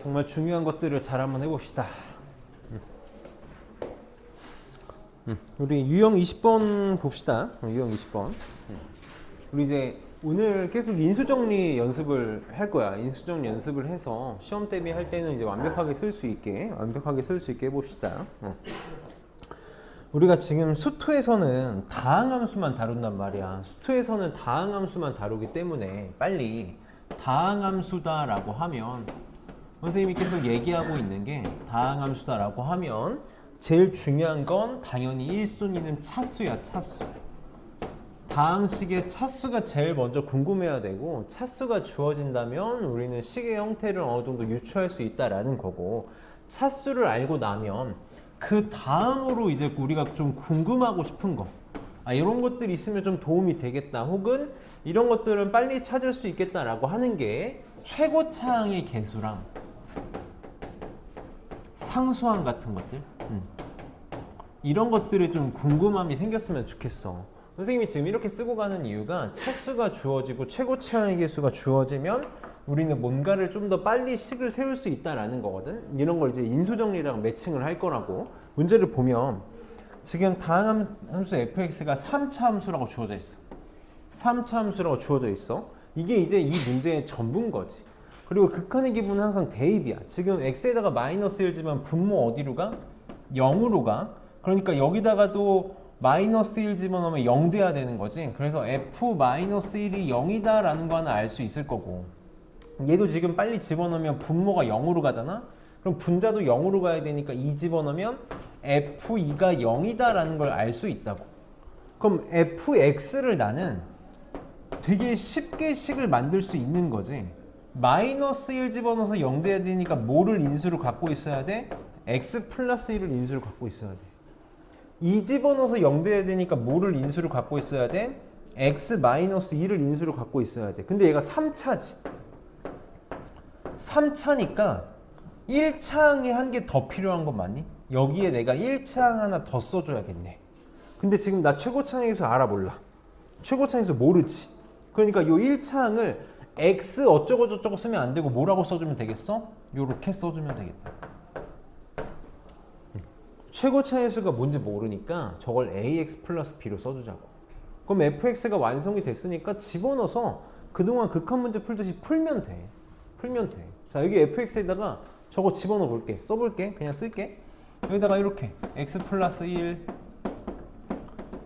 정말 중요한 것들을 잘 한번 해봅시다. 우리 유형 20번 봅시다. 유형 20번. 우리 이제 오늘 계속 인수정리 연습을 할 거야. 인수정리 연습을 해서 시험 대비할 때는 이제 완벽하게 쓸 수 있게 해봅시다. 우리가 지금 수투에서는 다항함수만 다룬단 말이야. 수투에서는 다항함수만 다루기 때문에 빨리 다항함수다라고 하면 선생님이 계속 얘기하고 있는 게 다항함수다라고 하면 제일 중요한 건 당연히 1순위는 차수야. 차수. 다항식의 차수가 제일 먼저 궁금해야 되고 차수가 주어진다면 우리는 식의 형태를 어느 정도 유추할 수 있다라는 거고 차수를 알고 나면 그 다음으로 이제 우리가 좀 궁금하고 싶은 거 이런 것들이 있으면 좀 도움이 되겠다 혹은 이런 것들은 빨리 찾을 수 있겠다라고 하는 게 최고차항의 개수랑 상수항 같은 것들 이런 것들에 좀 궁금함이 생겼으면 좋겠어. 선생님이 지금 이렇게 쓰고 가는 이유가 차수가 주어지고 최고차항의 개수가 주어지면 우리는 뭔가를 좀 더 빨리 식을 세울 수 있다라는 거거든. 이런 걸 이제 인수정리랑 매칭을 할 거라고. 문제를 보면 지금 다항함수 fx가 3차 함수라고 주어져 있어. 3차 함수라고 주어져 있어. 이게 이제 이 문제의 전부인 거지. 그리고 극한의 기분은 항상 대입이야. 지금 x에다가 마이너스 1지만 분모 어디로 가? 0으로 가. 그러니까 여기다가도 마이너스 1 집어넣으면 0 돼야 되는 거지. 그래서 f-1이 0이다 라는 거 하나 알 수 있을 거고 얘도 지금 빨리 집어넣으면 분모가 0으로 가잖아. 그럼 분자도 0으로 가야 되니까 2 집어넣으면 f2가 0이다 라는 걸 알 수 있다고. 그럼 fx를 나는 되게 쉽게 식을 만들 수 있는 거지. 마이너스 1 집어넣어서 0 돼야 되니까 뭐를 인수로 갖고 있어야 돼? x 플러스 1을 인수로 갖고 있어야 돼. 2 집어넣어서 0 돼야 되니까 뭐를 인수로 갖고 있어야 돼? x 마이너스 2를 인수로 갖고 있어야 돼. 근데 얘가 3차지. 3차니까 1차항이 한 개 더 필요한 건 맞니? 여기에 내가 1차항 하나 더 써줘야겠네. 근데 지금 나 최고차항에서 알아 몰라. 최고차항에서 모르지. 그러니까 요 1차항을 x 어쩌고 저쩌고 쓰면 안 되고 뭐라고 써주면 되겠어? 요렇게 써주면 되겠다. 최고차항수가 뭔지 모르니까 저걸 ax 플러스 b로 써주자고. 그럼 fx가 완성이 됐으니까 집어넣어서 그동안 극한 문제 풀듯이 풀면 돼. 자, 여기 fx에다가 저거 집어넣어 볼게. 써볼게. 그냥 쓸게. 여기다가 이렇게 x 플러스 1,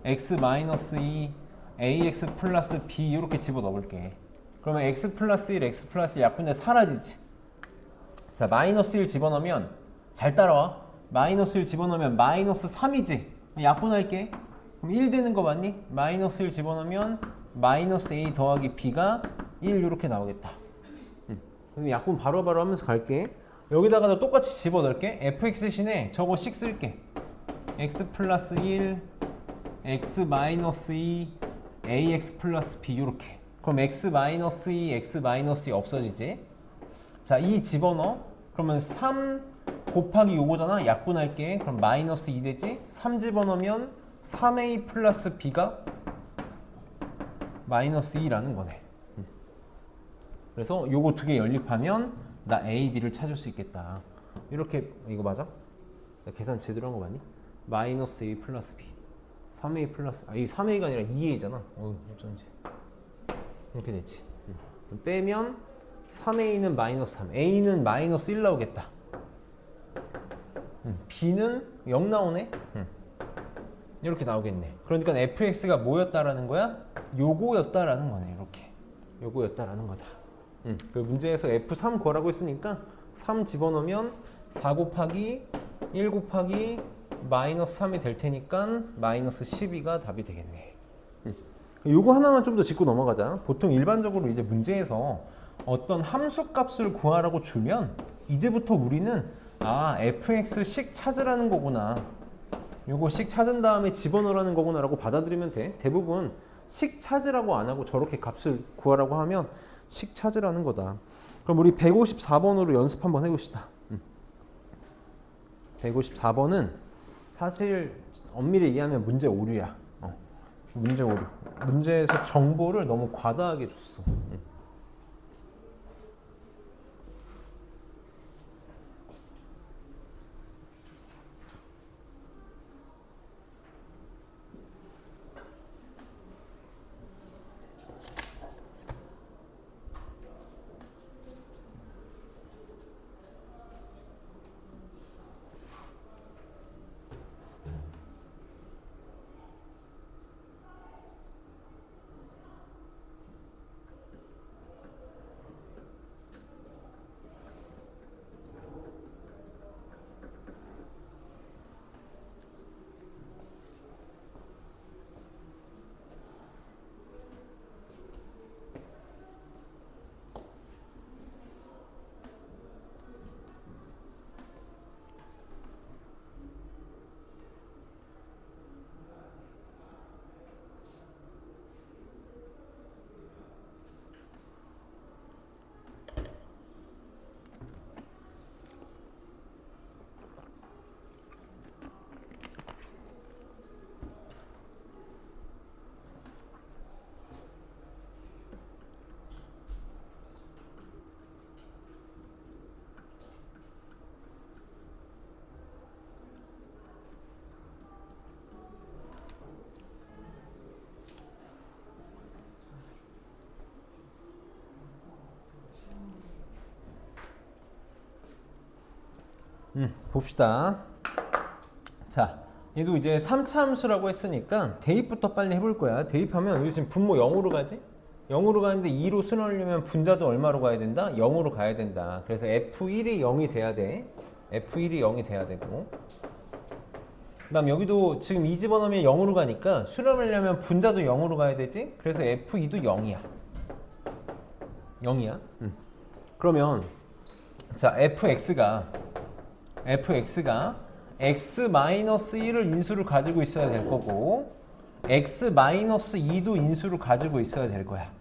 x 마이너스 2, ax 플러스 b 이렇게 집어넣어 볼게. 그러면 x 플러스 1, x 플러스 1 약분돼 사라지지. 자, 마이너스 1 집어넣으면 잘 따라와. 마이너스 1 집어넣으면 마이너스 3이지. 약분할게. 그럼 1 되는 거 맞니? 마이너스 1 집어넣으면 마이너스 a 더하기 b가 1 이렇게 나오겠다. 그럼 약분 바로바로 하면서 갈게. 여기다가도 똑같이 집어넣을게. fx 대신에 저거 식 쓸게. x 플러스 1, x 마이너스 2, ax 플러스 b 이렇게. 그럼 x 마이너스 2, x 마이너스 2 없어지지. 자, 2 집어넣어. 그러면 3 곱하기 요거잖아. 약분할게. 그럼 마이너스 2 되지. 3 집어넣으면 3a 플러스 b가 마이너스 2라는 거네. 그래서 요거 두 개 연립하면 나 a, b를 찾을 수 있겠다. 이렇게. 이거 맞아? 나 계산 제대로 한 거 맞니? 마이너스 a 플러스 b 3a 플러스 이 3a가 아니라 2a잖아. 어쩐지 이렇게 됐지. 빼면 3a는 마이너스 3, a는 마이너스 1 나오겠다. b는 0 나오네. 이렇게 나오겠네. 그러니까 fx가 뭐였다라는 거야? 요거였다라는 거네. 이렇게 요거였다라는 거다. 그 문제에서 f3 구하라고 했으니까 3 집어넣으면 4 곱하기 1 곱하기 마이너스 3이 될 테니까 마이너스 12가 답이 되겠네. 요거 하나만 좀 더 짚고 넘어가자. 보통 일반적으로 이제 문제에서 어떤 함수 값을 구하라고 주면 이제부터 우리는 fx 식 찾으라는 거구나. 요거 식 찾은 다음에 집어넣으라는 거구나 라고 받아들이면 돼. 대부분 식 찾으라고 안 하고 저렇게 값을 구하라고 하면 식 찾으라는 거다. 그럼 우리 154번으로 연습 한번 해봅시다. 154번은 사실 엄밀히 얘기하면 문제 오류야. 문제 오류. 문제에서 정보를 너무 과다하게 줬어. 봅시다. 자, 얘도 이제 3차 함수라고 했으니까 대입부터 빨리 해볼 거야. 대입하면 여기 지금 분모 0으로 가지? 0으로 가는데 2로 순환하려면 분자도 얼마로 가야 된다? 0으로 가야 된다. 그래서 F1이 0이 돼야 돼. F1이 0이 돼야 되고. 그 다음 여기도 지금 2 집어넣으면 0으로 가니까 수렴하려면 분자도 0으로 가야 되지? 그래서 F2도 0이야. 0이야. 그러면 자 fx가 x-1을 인수를 가지고 있어야 될 거고 x-2도 인수를 가지고 있어야 될 거야.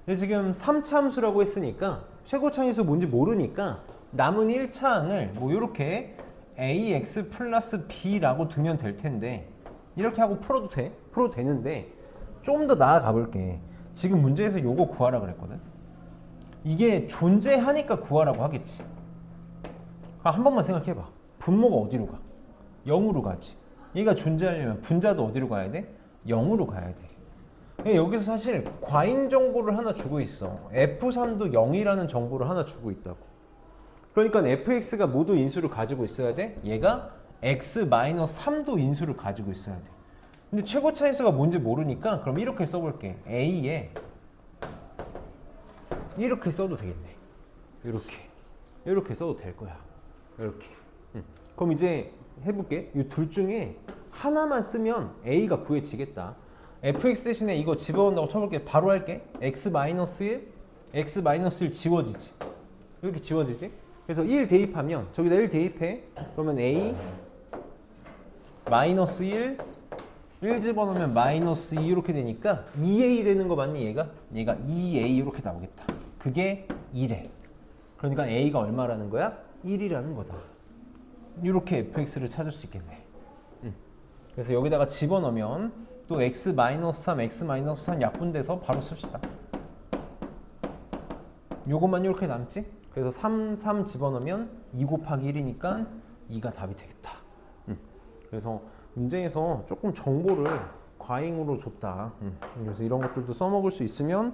근데 지금 3차 함수라고 했으니까 최고차항에서 뭔지 모르니까 남은 1차항을 뭐 이렇게 ax 플러스 b라고 두면 될 텐데 이렇게 하고 풀어도 돼? 풀어도 되는데 좀 더 나아가 볼게. 지금 문제에서 요거 구하라 그랬거든. 이게 존재하니까 구하라고 하겠지. 한 번만 생각해봐. 분모가 어디로 가? 0으로 가지. 얘가 존재하려면 분자도 어디로 가야 돼? 0으로 가야 돼. 여기서 사실 과인 정보를 하나 주고 있어. F3도 0이라는 정보를 하나 주고 있다고. 그러니까 fx가 모두 인수를 가지고 있어야 돼. 얘가 x-3도 인수를 가지고 있어야 돼. 근데 최고 차인수가 뭔지 모르니까 그럼 이렇게 써볼게. a에 이렇게 써도 되겠네. 이렇게 써도 될 거야. 이렇게. 그럼 이제 해볼게. 이 둘 중에 하나만 쓰면 a가 구해지겠다. fx 대신에 이거 집어넣는다고 쳐볼게. 바로 할게. x-1 지워지지. 이렇게 지워지지. 그래서 1 대입하면 저기다 1 대입해. 그러면 a 마이너스 1 집어넣으면 마이너스 2 이렇게 되니까 2a 되는 거 맞니 얘가? 얘가 2a 이렇게 나오겠다. 그게 1에. 그러니까 a가 얼마라는 거야? 1이라는 거다. 이렇게 fx를 찾을 수 있겠네. 그래서 여기다가 집어넣으면 또 x-3, x-3 약분돼서 바로 씁시다. 요것만 이렇게 남지? 그래서 3 집어넣으면 2 곱하기 1이니까 2가 답이 되겠다. 그래서 문제에서 조금 정보를 과잉으로 줬다. 그래서 이런 것들도 써먹을 수 있으면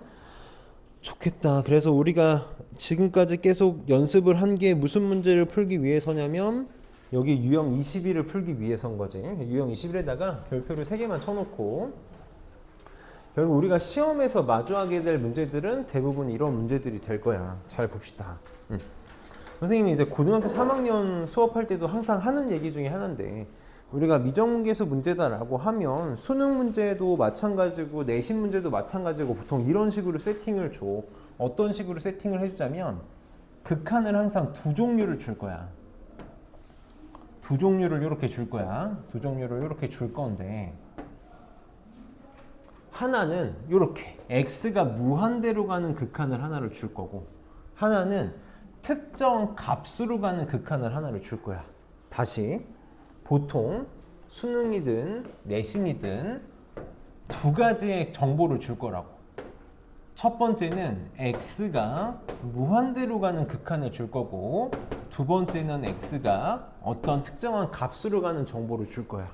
좋겠다. 그래서 우리가 지금까지 계속 연습을 한 게 무슨 문제를 풀기 위해서냐면 여기 유형 21을 풀기 위해서인 거지. 유형 21에다가 별표를 3개만 쳐놓고 결국 우리가 시험에서 마주하게 될 문제들은 대부분 이런 문제들이 될 거야. 잘 봅시다. 선생님이 이제 고등학교 3학년 수업할 때도 항상 하는 얘기 중에 하나인데 우리가 미정계수 문제다라고 하면 수능 문제도 마찬가지고 내신 문제도 마찬가지고 보통 이런 식으로 세팅을 줘. 어떤 식으로 세팅을 해주자면 극한을 항상 두 종류를 줄 거야. 두 종류를 이렇게 줄 거야. 두 종류를 이렇게 줄 건데 하나는 이렇게 x가 무한대로 가는 극한을 하나를 줄 거고 하나는 특정 값으로 가는 극한을 하나를 줄 거야. 다시 보통 수능이든 내신이든 두 가지의 정보를 줄 거라고. 첫 번째는 x가 무한대로 가는 극한을 줄 거고 두 번째는 x가 어떤 특정한 값으로 가는 정보를 줄 거야.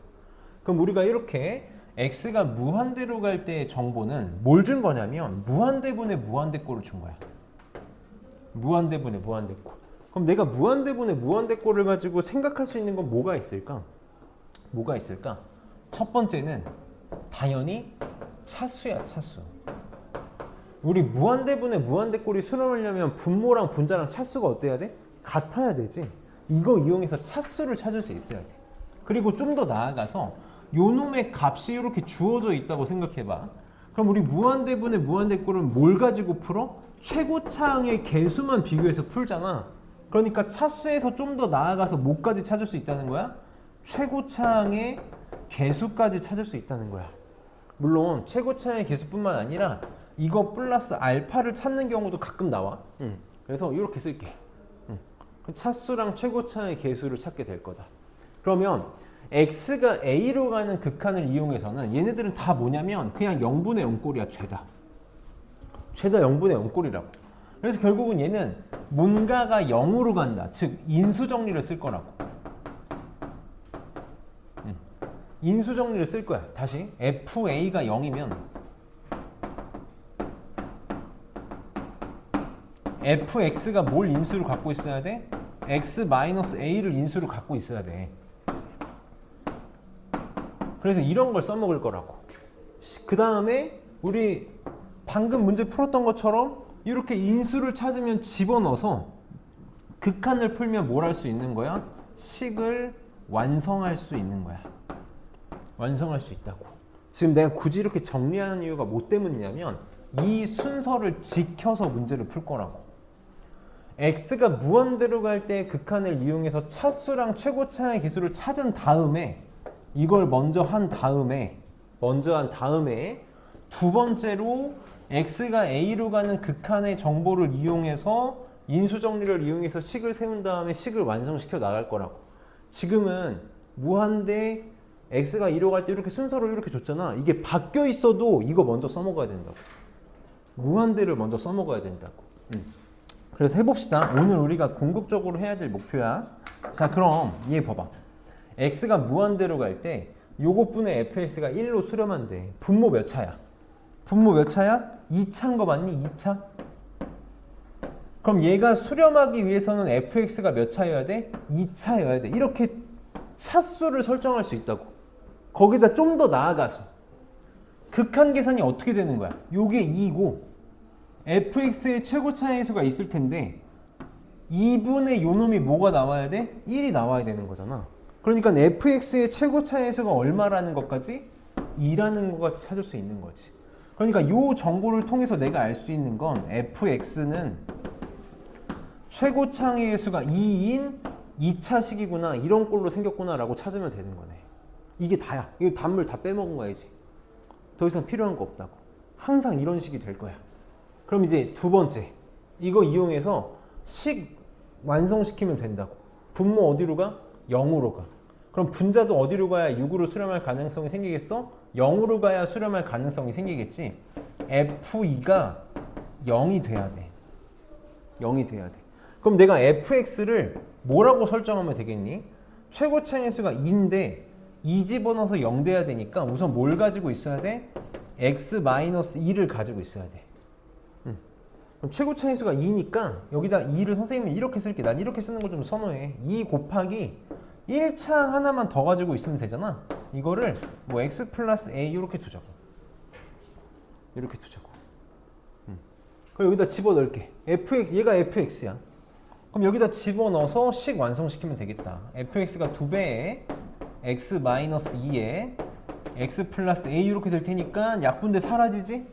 그럼 우리가 이렇게 x가 무한대로 갈 때의 정보는 뭘 준 거냐면 무한대분의 무한대꼴을 준 거야. 무한대분의 무한대꼴. 그럼 내가 무한대분의 무한대꼴을 가지고 생각할 수 있는 건 뭐가 있을까? 뭐가 있을까? 첫 번째는 당연히 차수야, 차수. 우리 무한대분의 무한대꼴이 수렴하려면 분모랑 분자랑 차수가 어때야 돼? 같아야 되지. 이거 이용해서 차수를 찾을 수 있어야 돼. 그리고 좀 더 나아가서 요 놈의 값이 이렇게 주어져 있다고 생각해봐. 그럼 우리 무한대분의 무한대꼴은 뭘 가지고 풀어? 최고차항의 개수만 비교해서 풀잖아. 그러니까 차수에서 좀 더 나아가서 뭐까지 찾을 수 있다는 거야? 최고차항의 개수까지 찾을 수 있다는 거야. 물론 최고차항의 개수뿐만 아니라 이거 플러스 알파를 찾는 경우도 가끔 나와. 그래서 이렇게 쓸게. 차수랑 최고차항의 개수를 찾게 될 거다. 그러면 x가 a로 가는 극한을 이용해서는 얘네들은 다 뭐냐면 그냥 0분의 0꼴이야. 죄다 0분의 0꼴이라고. 그래서 결국은 얘는 뭔가가 0으로 간다. 즉 인수정리를 쓸 거라고. 인수정리를 쓸 거야. 다시 fa가 0이면 fx가 뭘 인수로 갖고 있어야 돼? x-a를 인수로 갖고 있어야 돼. 그래서 이런 걸 써먹을 거라고. 그 다음에 우리 방금 문제 풀었던 것처럼 이렇게 인수를 찾으면 집어넣어서 극한을 풀면 뭘 할 수 있는 거야? 식을 완성할 수 있는 거야. 완성할 수 있다고. 지금 내가 굳이 이렇게 정리하는 이유가 뭐 때문이냐면 이 순서를 지켜서 문제를 풀 거라고. x가 무한대로 갈 때 극한을 이용해서 차수랑 최고차의 기수를 찾은 다음에 이걸 먼저 한 다음에 두 번째로 x가 a로 가는 극한의 정보를 이용해서 인수정리를 이용해서 식을 세운 다음에 식을 완성시켜 나갈 거라고. 지금은 무한대 x가 2로 갈 때 이렇게 순서로 이렇게 줬잖아. 이게 바뀌어 있어도 이거 먼저 써먹어야 된다고. 무한대를 먼저 써먹어야 된다고. 그래서 해봅시다. 오늘 우리가 궁극적으로 해야 될 목표야. 자, 그럼 얘 봐봐. x가 무한대로 갈 때 요것분의 fx가 1로 수렴한 돼. 분모 몇 차야? 분모 몇 차야? 2차인 거 맞니? 2차? 그럼 얘가 수렴하기 위해서는 fx가 몇 차여야 돼? 2차여야 돼. 이렇게 차수를 설정할 수 있다고. 거기다 좀 더 나아가서 극한 계산이 어떻게 되는 거야? 요게 2고 fx의 최고차의 수가 있을 텐데 2분의 요놈이 뭐가 나와야 돼? 1이 나와야 되는 거잖아. 그러니까 fx의 최고차의 수가 얼마라는 것까지 2라는 것 같이 찾을 수 있는 거지. 그러니까 요 정보를 통해서 내가 알 수 있는 건 fx는 최고차의 수가 2인 2차식이구나, 이런 꼴로 생겼구나 라고 찾으면 되는 거네. 이게 다야. 이거 단물 다 빼먹은 거야지. 더 이상 필요한 거 없다고. 항상 이런 식이 될 거야. 그럼 이제 두 번째, 이거 이용해서 식 완성시키면 된다고. 분모 어디로 가? 0으로 가. 그럼 분자도 어디로 가야 6으로 수렴할 가능성이 생기겠어? 0으로 가야 수렴할 가능성이 생기겠지. F2가 0이 돼야 돼. 0이 돼야 돼. 그럼 내가 fx를 뭐라고 설정하면 되겠니? 최고차의 수가 2인데 2 집어넣어서 0 돼야 되니까 우선 뭘 가지고 있어야 돼? x-2를 가지고 있어야 돼. 그럼 최고차의 수가 2니까 여기다 2를 선생님이 이렇게 쓸게. 난 이렇게 쓰는 걸 좀 선호해. 2 곱하기 1차 하나만 더 가지고 있으면 되잖아. 이거를 뭐 x 플러스 a 이렇게 두자고. 이렇게 두자고. 그럼 여기다 집어넣을게. fx, 얘가 fx야. 그럼 여기다 집어넣어서 식 완성시키면 되겠다. fx가 2배에 x-2에 x 플러스 a 이렇게 될 테니까 약분대 사라지지?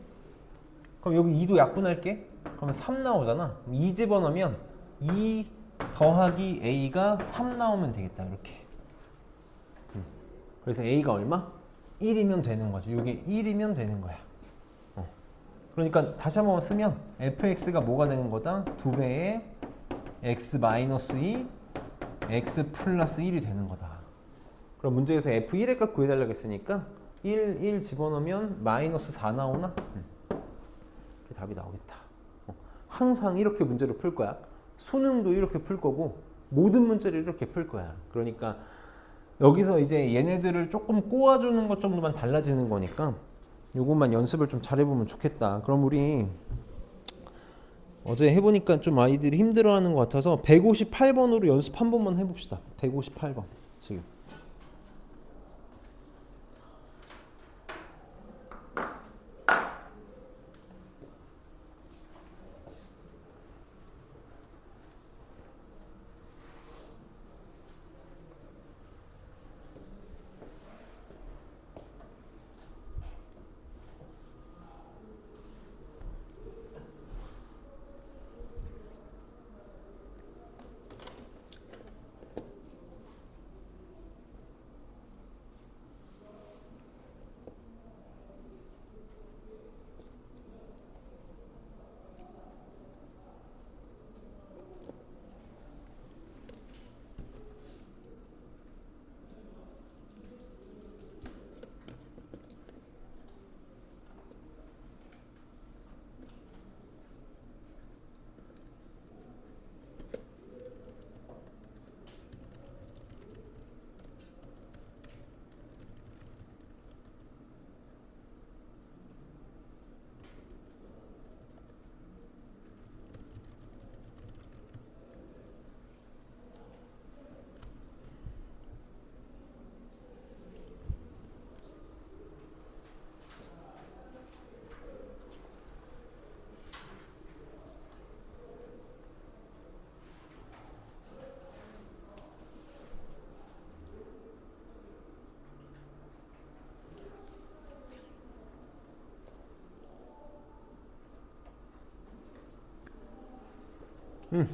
그럼 여기 2도 약분할게. 그러면 3 나오잖아. 2 집어넣으면 2 더하기 a가 3 나오면 되겠다. 이렇게. 그래서 a가 얼마? 1이면 되는 거지. 이게 1이면 되는 거야. 그러니까 다시 한번 쓰면 fx가 뭐가 되는 거다? 2배에 x-2 x 플러스 1이 되는 거다. 그럼 문제에서 f1의 값 구해달라고 했으니까 1 집어넣으면 마이너스 4 나오나? 그게 답이 나오겠다. 항상 이렇게 문제를 풀 거야. 수능도 이렇게 풀 거고 모든 문제를 이렇게 풀 거야. 그러니까 여기서 이제 얘네들을 조금 꼬아주는 것 정도만 달라지는 거니까 요것만 연습을 좀 잘해보면 좋겠다. 그럼 우리 어제 해보니까 좀 아이들이 힘들어하는 것 같아서 158번으로 연습 한 번만 해봅시다. 158번 지금.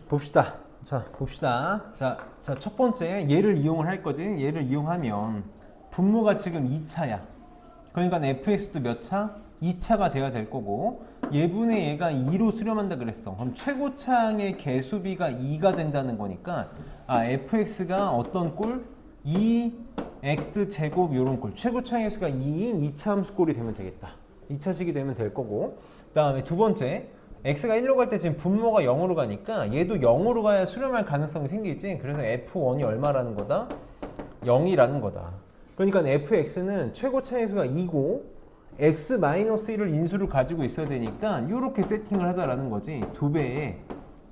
봅시다. 자, 봅시다. 자, 첫 번째 얘를 이용을 할 거지. 얘를 이용하면 분모가 지금 2차야. 그러니까 fx도 몇 차? 2차가 돼야 될 거고 얘분의 얘가 2로 수렴한다 그랬어. 그럼 최고차항의 개수비가 2가 된다는 거니까 fx가 어떤 꼴? 2x 제곱 요런 꼴. 최고차항의 수가 2인 2차 함수 꼴이 되면 되겠다. 2차식이 되면 될 거고 그 다음에 두 번째 x가 1로 갈 때 지금 분모가 0으로 가니까 얘도 0으로 가야 수렴할 가능성이 생기지. 그래서 f1이 얼마라는 거다? 0이라는 거다. 그러니까 fx는 최고차의 수가 2고 x-1을 인수를 가지고 있어야 되니까 이렇게 세팅을 하자라는 거지. 2배의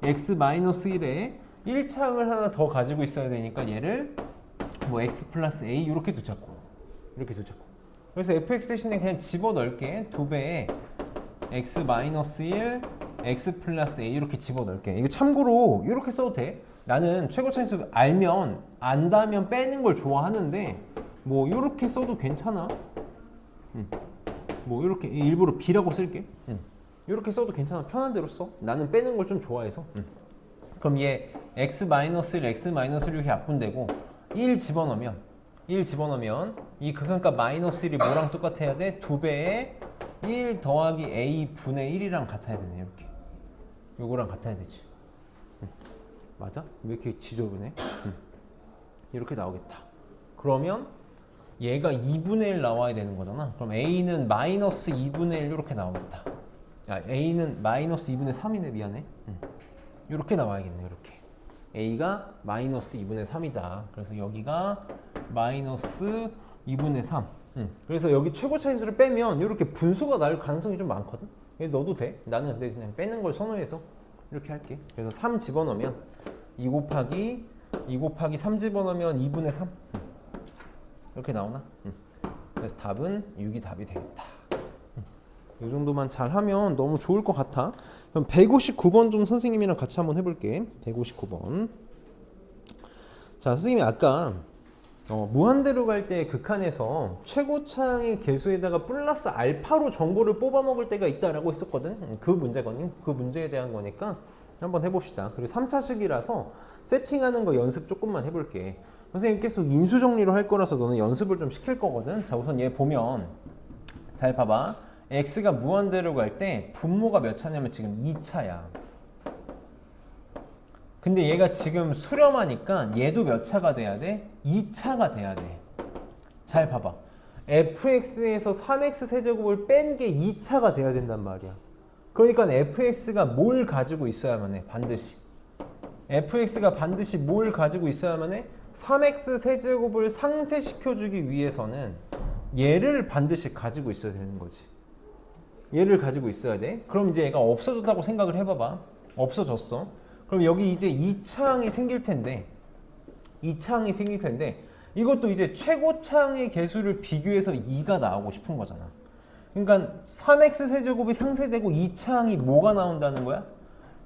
x-1에 1차항을 하나 더 가지고 있어야 되니까 얘를 뭐 x 플러스 a 이렇게 두자고. 이렇게 두자고. 그래서 fx 대신에 그냥 집어넣을게. 2배의 x-1 x 플러스 a 이렇게 집어넣을게. 이거 참고로 이렇게 써도 돼. 나는 최고차의 수 알면 안다면 빼는 걸 좋아하는데 뭐 이렇게 써도 괜찮아. 뭐 이렇게 일부러 b라고 쓸게. 이렇게 써도 괜찮아. 편한 대로 써. 나는 빼는 걸 좀 좋아해서. 그럼 얘 x-1 x-1 이렇게 약분되고 1 집어넣으면 이 극한값 마이너스 1이 뭐랑 똑같아야 돼? 2배의 1 더하기 a 분의 1이랑 같아야 되네. 이렇게 요거랑 같아야 되지. 맞아? 왜 이렇게 지저분해? 이렇게 나오겠다. 그러면 얘가 2분의 1 나와야 되는 거잖아. 그럼 a는 마이너스 2분의 1 이렇게 나오겠다. a는 마이너스 2분의 3이네. 미안해. 이렇게 나와야겠네. 이렇게 a가 마이너스 2분의 3이다. 그래서 여기가 마이너스 2분의 3. 그래서 여기 최고 차인수를 빼면 이렇게 분수가 날 가능성이 좀 많거든. 넣어도 돼. 나는 근데 그냥 빼는 걸 선호해서 이렇게 할게. 그래서 3 집어넣으면 2 곱하기 3 집어넣으면 2분의 3 이렇게 나오나? 그래서 답은 6이 답이 되겠다. 이 정도만 잘 하면 너무 좋을 것 같아. 그럼 159번 좀 선생님이랑 같이 한번 해볼게. 159번. 자, 선생님이 아까 무한대로 갈 때 극한에서 최고차항의 개수에다가 플러스 알파로 정보를 뽑아 먹을 때가 있다라고 했었거든. 그 문제거든요. 그 문제에 대한 거니까 한번 해봅시다. 그리고 3차식이라서 세팅하는 거 연습 조금만 해볼게. 선생님 계속 인수 정리로 할 거라서 너는 연습을 좀 시킬 거거든. 자, 우선 얘 보면 잘 봐봐. x가 무한대로 갈 때 분모가 몇 차냐면 지금 2차야. 근데 얘가 지금 수렴하니까 얘도 몇 차가 돼야 돼? 2차가 돼야 돼. 잘 봐봐. fx에서 3x 세제곱을 뺀 게 2차가 돼야 된단 말이야. 그러니까 fx가 뭘 가지고 있어야만 해. 반드시. fx가 반드시 뭘 가지고 있어야만 해? 3x 세제곱을 상쇄시켜주기 위해서는 얘를 반드시 가지고 있어야 되는 거지. 얘를 가지고 있어야 돼. 그럼 이제 얘가 없어졌다고 생각을 해봐봐. 없어졌어. 그럼 여기 이제 2차항이 생길 텐데 이것도 이제 최고차항의 개수를 비교해서 2가 나오고 싶은 거잖아. 그러니까 3x 세제곱이 상쇄되고 2차항이 뭐가 나온다는 거야?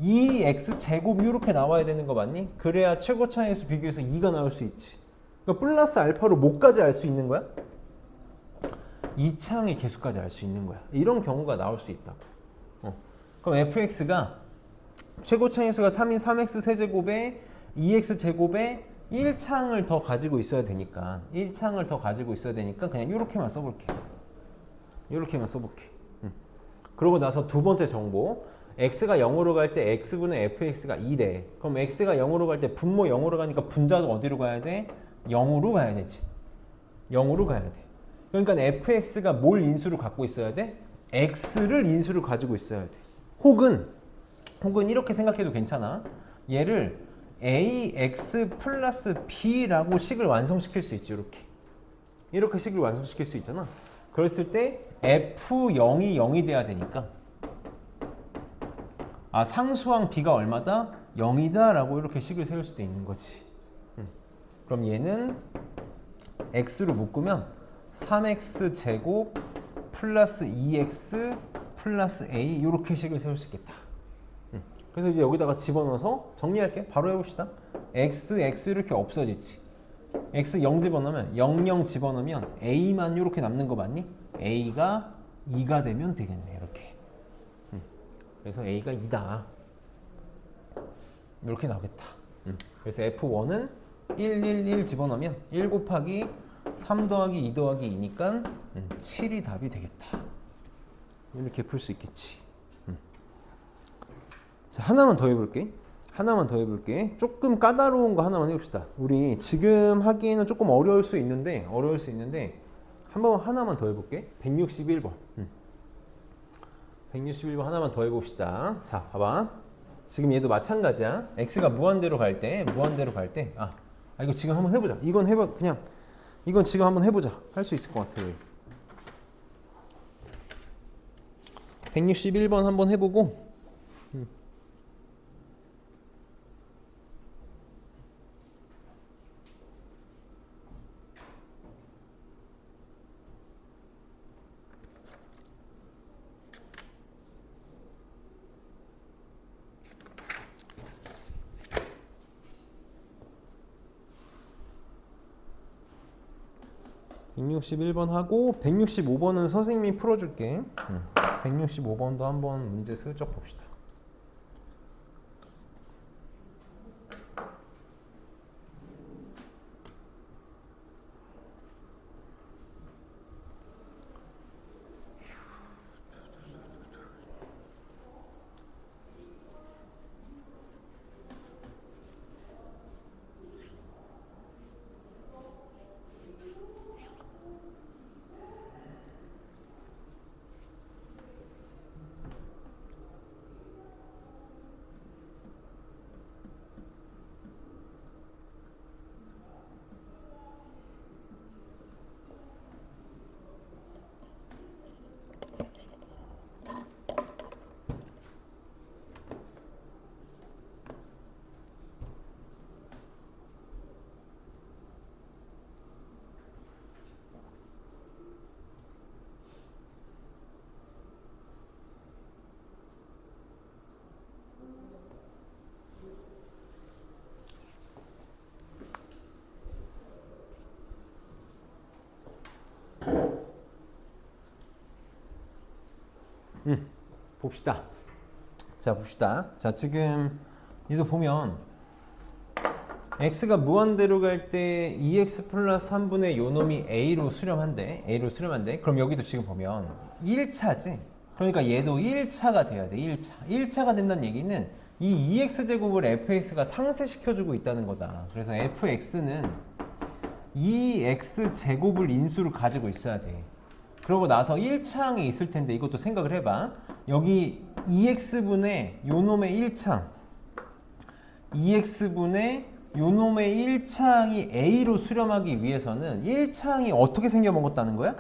2x 제곱 이렇게 나와야 되는 거 맞니? 그래야 최고차항의 수 비교해서 2가 나올 수 있지. 그러니까 플러스 알파로 뭐까지 알 수 있는 거야? 2차항의 개수까지 알 수 있는 거야. 이런 경우가 나올 수 있다고. 그럼 fx가 최고차항의 수가 3인 3x 세제곱에 2x 제곱에 1차항을 더 가지고 있어야 되니까 그냥 이렇게만 써볼게. 그러고 나서 두 번째 정보, x가 0으로 갈 때 x분의 fx가 2래. 그럼 x가 0으로 갈 때 분모 0으로 가니까 분자도 어디로 가야 돼? 0으로 가야 되지. 0으로 가야 돼. 그러니까 fx가 뭘 인수로 갖고 있어야 돼? x를 인수로 가지고 있어야 돼. 혹은 이렇게 생각해도 괜찮아. 얘를 ax 플러스 b라고 식을 완성시킬 수 있지. 이렇게 식을 완성시킬 수 있잖아. 그랬을 때 f0이 0이 돼야 되니까 상수항 b가 얼마다? 0이다 라고 이렇게 식을 세울 수도 있는 거지. 그럼 얘는 x로 묶으면 3x 제곱 플러스 2x 플러스 a 이렇게 식을 세울 수 있겠다. 그래서 이제 여기다가 집어넣어서 정리할게. 바로 해봅시다. x 이렇게 없어지지. x 0 집어넣으면 0 집어넣으면 a만 이렇게 남는 거 맞니? a가 2가 되면 되겠네. 이렇게. 그래서 a가 2다. 이렇게 나오겠다. 그래서 F1은 1, 1, 1 집어넣으면 1 곱하기 3 더하기 2 더하기 2니까 7이 답이 되겠다. 이렇게 풀 수 있겠지. 자, 하나만 더 해볼게. 하나만 더 해볼게. 조금 까다로운 거 하나만 해봅시다. 우리 지금 하기에는 조금 어려울 수 있는데 한번 하나만 더 해볼게. 161번. 161번 하나만 더 해봅시다. 자, 봐봐. 지금 얘도 마찬가지야. x가 무한대로 갈 때, 이거 지금 한번 해보자. 이건 지금 한번 해보자. 할 수 있을 것 같아. 161번 한번 해보고. 음. (161번) 하고 165번은 선생님이 풀어줄게. 165번도 한번 문제 슬쩍 봅시다. 봅시다. 자, 봅시다. 자, 지금 얘도 보면 x가 무한대로 갈 때 2x 플러스 3분의 요놈이 a로 수렴한대. 그럼 여기도 지금 보면 1차지. 그러니까 얘도 1차가 돼야 돼. 1차가 된다는 얘기는 이 2x제곱을 fx가 상쇄시켜주고 있다는 거다. 그래서 fx는 2x제곱을 인수로 가지고 있어야 돼. 그러고 나서 1차항에 있을 텐데 이것도 생각을 해봐. 여기 2x분의 요놈의 1차항, 2x분의 요놈의 1차항이 a로 수렴하기 위해서는 1차항이 어떻게 생겨먹었다는 거야?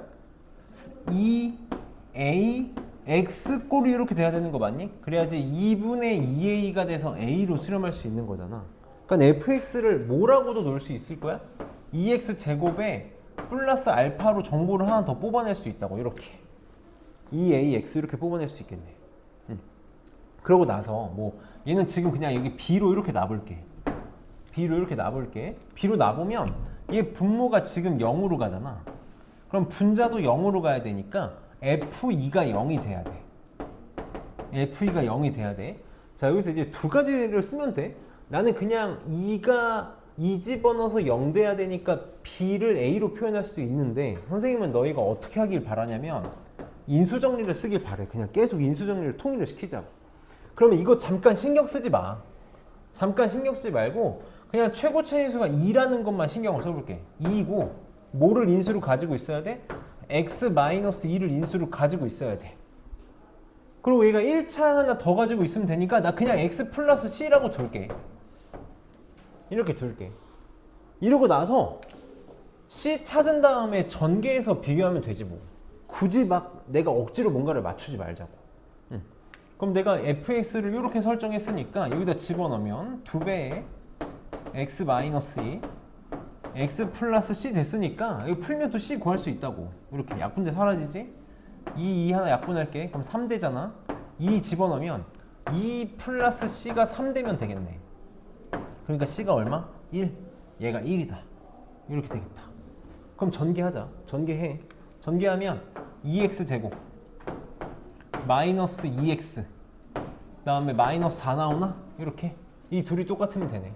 2a x 꼴이 이렇게 돼야 되는 거 맞니? 그래야지 2분의 2a가 돼서 a로 수렴할 수 있는 거잖아. 그러니까 fx를 뭐라고도 넣을 수 있을 거야? 2x 제곱에 플러스 알파로 정보를 하나 더 뽑아낼 수 있다고. 이렇게 2ax 이렇게 뽑아낼 수 있겠네. 그러고 나서 뭐 얘는 지금 그냥 여기 b로 이렇게 놔볼게. b로 놔보면 얘 분모가 지금 0으로 가잖아. 그럼 분자도 0으로 가야 되니까 f2가 0이 돼야 돼. f2가 0이 돼야 돼. 자, 여기서 이제 두 가지를 쓰면 돼. 나는 그냥 2가 2 집어넣어서 0 돼야 되니까 b를 a로 표현할 수도 있는데, 선생님은 너희가 어떻게 하길 바라냐면 인수정리를 쓰길 바래. 그냥 계속 인수정리를 통일을 시키자고. 그러면 이거 잠깐 신경 쓰지 마. 잠깐 신경 쓰지 말고 그냥 최고차 인수가 2라는 것만 신경을 써볼게. 2이고 뭐를 인수로 가지고 있어야 돼? x-2를 인수로 가지고 있어야 돼. 그리고 얘가 1차 하나 더 가지고 있으면 되니까 나 그냥 x 플러스 c라고 둘게. 이렇게 둘게. 이러고 나서 c 찾은 다음에 전개해서 비교하면 되지 뭐. 굳이 막 내가 억지로 뭔가를 맞추지 말자고. 그럼 내가 fx를 이렇게 설정했으니까 여기다 집어넣으면 2배의 x-2 x 플러스 c 됐으니까 이거 풀면 또 c 구할 수 있다고. 이렇게 약분돼 사라지지? 2 하나 약분할게. 그럼 3되잖아. 2 집어넣으면 2 플러스 c가 3되면 되겠네. 그러니까 c가 얼마? 1. 얘가 1이다. 이렇게 되겠다. 그럼 전개하자. 전개해. 전개하면 2x 제곱 마이너스 2x 다음에 마이너스 4 나오나? 이렇게 이 둘이 똑같으면 되네.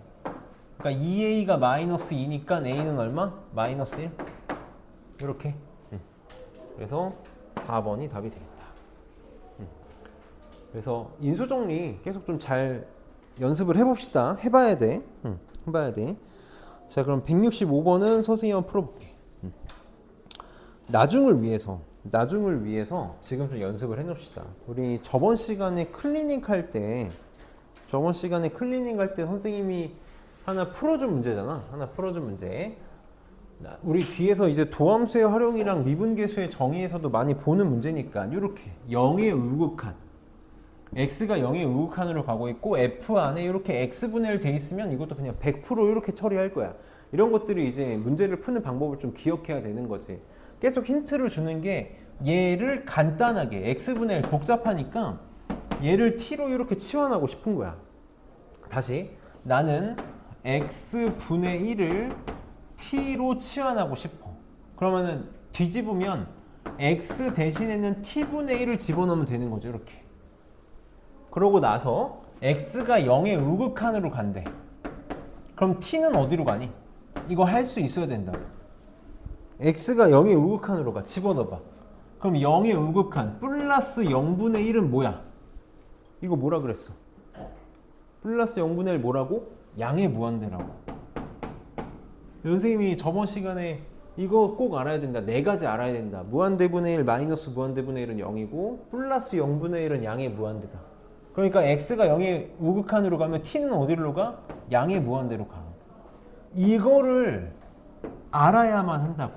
그러니까 2a가 마이너스 2니까 a는 얼마? 마이너스 1. 이렇게. 그래서 4번이 답이 되겠다. 그래서 인수정리 계속 좀 잘 연습을 해봅시다. 해봐야 돼. 해봐야 돼. 자, 그럼 165번은 서승이 한번 풀어볼게. 나중을 위해서 지금 좀 연습을 해놓읍시다. 우리 저번 시간에 클리닝 할 때 선생님이 하나 풀어준 문제잖아. 하나 풀어준 문제. 우리 뒤에서 이제 도함수의 활용이랑 미분계수의 정의에서도 많이 보는 문제니까 이렇게 0의 우극한 x가 0의 우극한으로 가고 있고 f 안에 이렇게 x분의 1 돼 있으면 이것도 그냥 100% 이렇게 처리할 거야. 이런 것들이 이제 문제를 푸는 방법을 좀 기억해야 되는 거지. 계속 힌트를 주는 게 얘를 간단하게 x분의 1 복잡하니까 얘를 t로 이렇게 치환하고 싶은 거야. 다시 나는 x분의 1을 t로 치환하고 싶어. 그러면은 뒤집으면 x 대신에는 t분의 1을 집어넣으면 되는 거죠. 이렇게. 그러고 나서 x가 0의 우극한으로 간대. 그럼 t는 어디로 가니? 이거 할 수 있어야 된다. x가 0의 우극한으로 가. 집어넣어봐. 그럼 0의 우극한 플러스 0분의 1은 뭐야? 이거 뭐라 그랬어? 플러스 0분의 1 뭐라고? 양의 무한대라고. 선생님이 저번 시간에 이거 꼭 알아야 된다. 네 가지 알아야 된다. 무한대분의 1 마이너스 무한대분의 1은 0이고 플러스 0분의 1은 양의 무한대다. 그러니까 x가 0의 우극한으로 가면 t는 어디로 가? 양의 무한대로 가. 이거를 알아야만 한다고.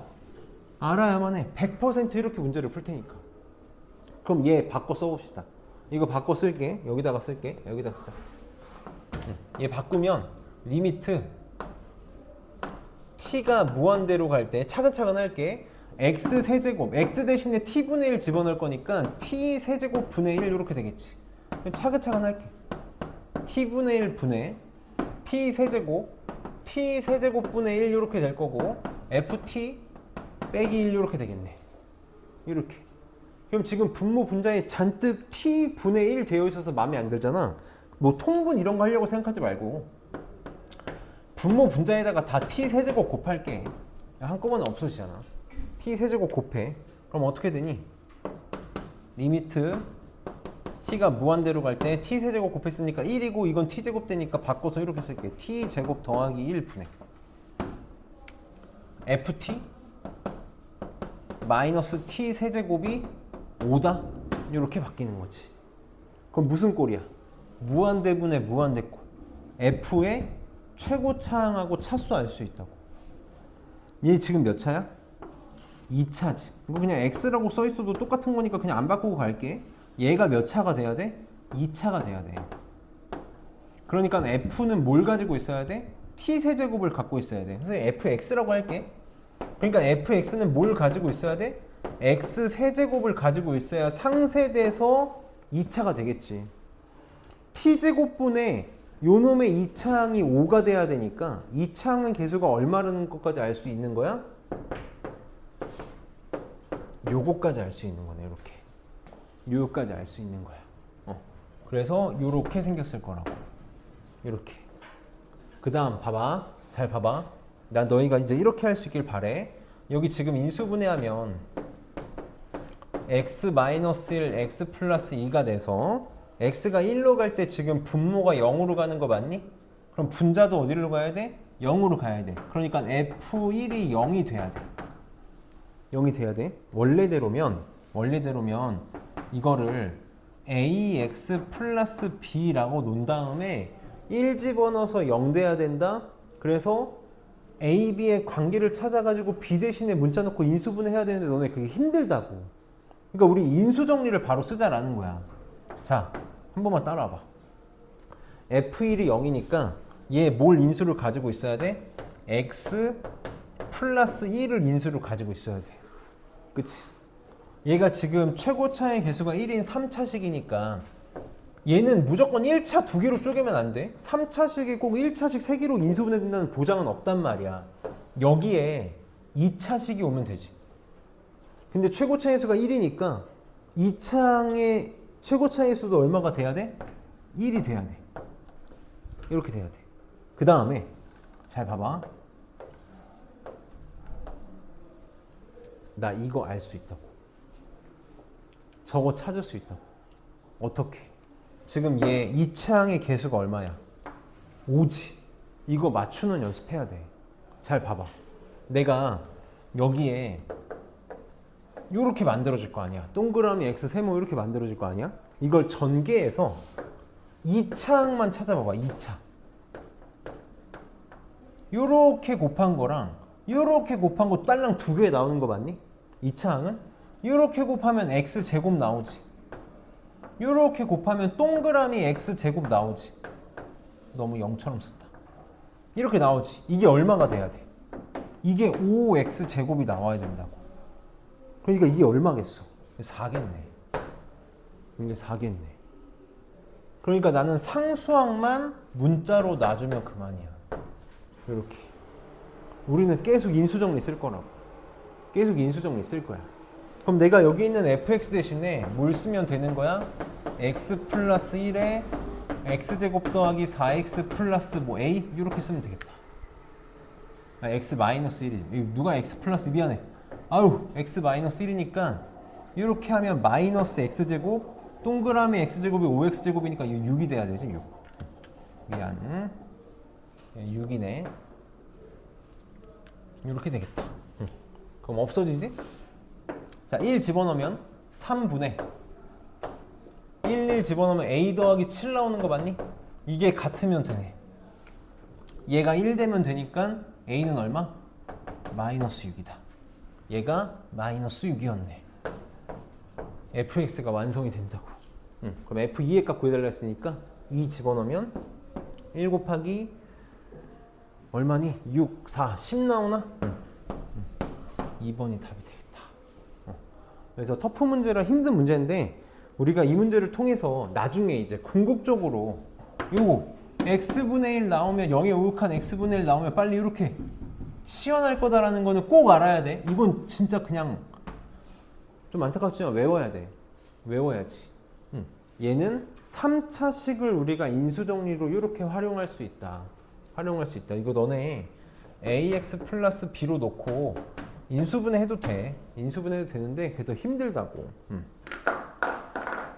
알아야만 해. 100% 이렇게 문제를 풀 테니까. 그럼 얘 바꿔 써봅시다. 이거 바꿔 쓸게. 여기다가 쓸게. 여기다 쓰자. 얘 바꾸면 리미트 t가 무한대로 갈 때 차근차근 할게. x 세제곱, x 대신에 t분의 1 집어넣을 거니까 t 세제곱 분의 1 이렇게 되겠지. 차근차근 할게. t분의 1 분의 t 세제곱 분의 1 이렇게 될 거고 ft 빼기 1 이렇게 되겠네. 이렇게. 그럼 지금 분모 분자에 잔뜩 t분의 1 되어 있어서 마음에 안 들잖아. 뭐 통분 이런 거 하려고 생각하지 말고 분모 분자에다가 다 t 세제곱 곱할게. 한꺼번에 없어지잖아. t 세제곱 곱해. 그럼 어떻게 되니? 리미트 t가 무한대로 갈 때 t 세제곱 곱했으니까 1이고 이건 t 제곱 되니까 바꿔서 이렇게 쓸게. t 제곱 더하기 1분의 ft 마이너스 t 세제곱이 5다? 이렇게 바뀌는 거지. 그럼 무슨 꼴이야? 무한대분의 무한대꼴. f의 최고차항하고 차수 알 수 있다고. 얘 지금 몇 차야? 2차지. 이거 그냥 x라고 써있어도 똑같은 거니까 그냥 안 바꾸고 갈게. 얘가 몇 차가 돼야 돼? 2차가 돼야 돼. 그러니까 f는 뭘 가지고 있어야 돼? t 세제곱을 갖고 있어야 돼. 그래서 fx라고 할게. 그러니까 fx는 뭘 가지고 있어야 돼? x 세제곱을 가지고 있어야 상세돼서 2차가 되겠지. t제곱분의 요놈의 2차항이 5가 돼야 되니까 2차항의 개수가 얼마라는 것까지 알 수 있는 거야? 요거까지 알 수 있는 거네. 이렇게. 요거까지 알 수 있는 거야. 그래서 요렇게 생겼을 거라고. 이렇게. 그 다음 봐봐. 잘 봐봐. 난 너희가 이제 이렇게 할 수 있길 바래. 여기 지금 인수분해하면 x-1, x 플러스 2가 돼서 x가 1로 갈 때 지금 분모가 0으로 가는 거 맞니? 그럼 분자도 어디로 가야 돼? 0으로 가야 돼. 그러니까 f1이 0이 돼야 돼. 0이 돼야 돼. 원래대로면 이거를 ax 플러스 b라고 놓은 다음에 1 집어넣어서 0 돼야 된다. 그래서 a, b의 관계를 찾아가지고 b 대신에 문자 넣고 인수분해 해야 되는데 너네 그게 힘들다고. 그러니까 우리 인수정리를 바로 쓰자라는 거야. 자, 한 번만 따라와봐. f1이 0이니까 얘 뭘 인수를 가지고 있어야 돼? x 플러스 1을 인수를 가지고 있어야 돼. 그치? 얘가 지금 최고차의 개수가 1인 3차식이니까 얘는 무조건 1차 2개로 쪼개면 안 돼. 3차식이 꼭 1차식 3개로 인수분해된다는 보장은 없단 말이야. 여기에 2차식이 오면 되지. 근데 최고차의 수가 1이니까 2차의 최고차의 수도 얼마가 돼야 돼? 1이 돼야 돼. 이렇게 돼야 돼. 그 다음에 잘 봐봐. 나 이거 알 수 있다고. 저거 찾을 수 있다고. 어떻게? 지금 얘 2차항의 개수가 얼마야? 5지. 이거 맞추는 연습해야 돼. 잘 봐봐. 내가 여기에 이렇게 만들어질 거 아니야. 동그라미 x 세모 이렇게 만들어질 거 아니야. 이걸 전개해서 2차항만 찾아봐봐. 2차. 요렇게 곱한 거랑 요렇게 곱한 거 딸랑 두 개 나오는 거 맞니? 2차항은 요렇게 곱하면 x제곱 나오지. 요렇게 곱하면 동그라미 x제곱 나오지. 너무 0처럼 쓴다. 이렇게 나오지. 이게 얼마가 돼야 돼? 이게 5x제곱이 나와야 된다고. 그러니까 이게 얼마겠어? 4겠네. 이게 4겠네. 그러니까 나는 상수항만 문자로 놔주면 그만이야. 이렇게. 우리는 계속 인수정리 쓸 거라고. 계속 인수정리 쓸 거야. 그럼 내가 여기 있는 fx 대신에 뭘 쓰면 되는 거야? x 플러스 1에 x제곱 더하기 4x 플러스 뭐 a? 이렇게 쓰면 되겠다. 아, x 마이너스 1이지. 누가 x 플러스 미안해. 아유, x 마이너스 1이니까 이렇게 하면 마이너스 x제곱 동그라미 x제곱이 5x제곱이니까 6이 돼야 되지. 6. 미안. 6이네. 이렇게 되겠다. 그럼 없어지지? 자, 1 집어넣으면 3분의 1 집어넣으면 a 더하기 7 나오는 거 맞니? 이게 같으면 되네. 얘가 1 되면 되니까 a는 얼마? 마이너스 6이다. 얘가 마이너스 6이었네. fx가 완성이 된다고. 그럼 f2의 값 구해달라 했으니까 2 집어넣으면 1 곱하기 얼마니? 6, 4, 10 나오나? 2번이 답이 되겠다. 그래서 터프 문제라 힘든 문제인데 우리가 이 문제를 통해서 나중에 이제 궁극적으로 요거 x분의 1 나오면 0에 오육한 x분의 1 나오면 빨리 이렇게 치환할 거다라는 거는 꼭 알아야 돼. 이건 진짜 그냥 좀 안타깝지만 외워야 돼. 외워야지. 얘는 3차식을 우리가 인수정리로 이렇게 활용할 수 있다. 활용할 수 있다. 이거 너네 ax 플러스 b로 놓고 인수분해 해도 돼. 인수분해 해도 되는데 그게 더 힘들다고.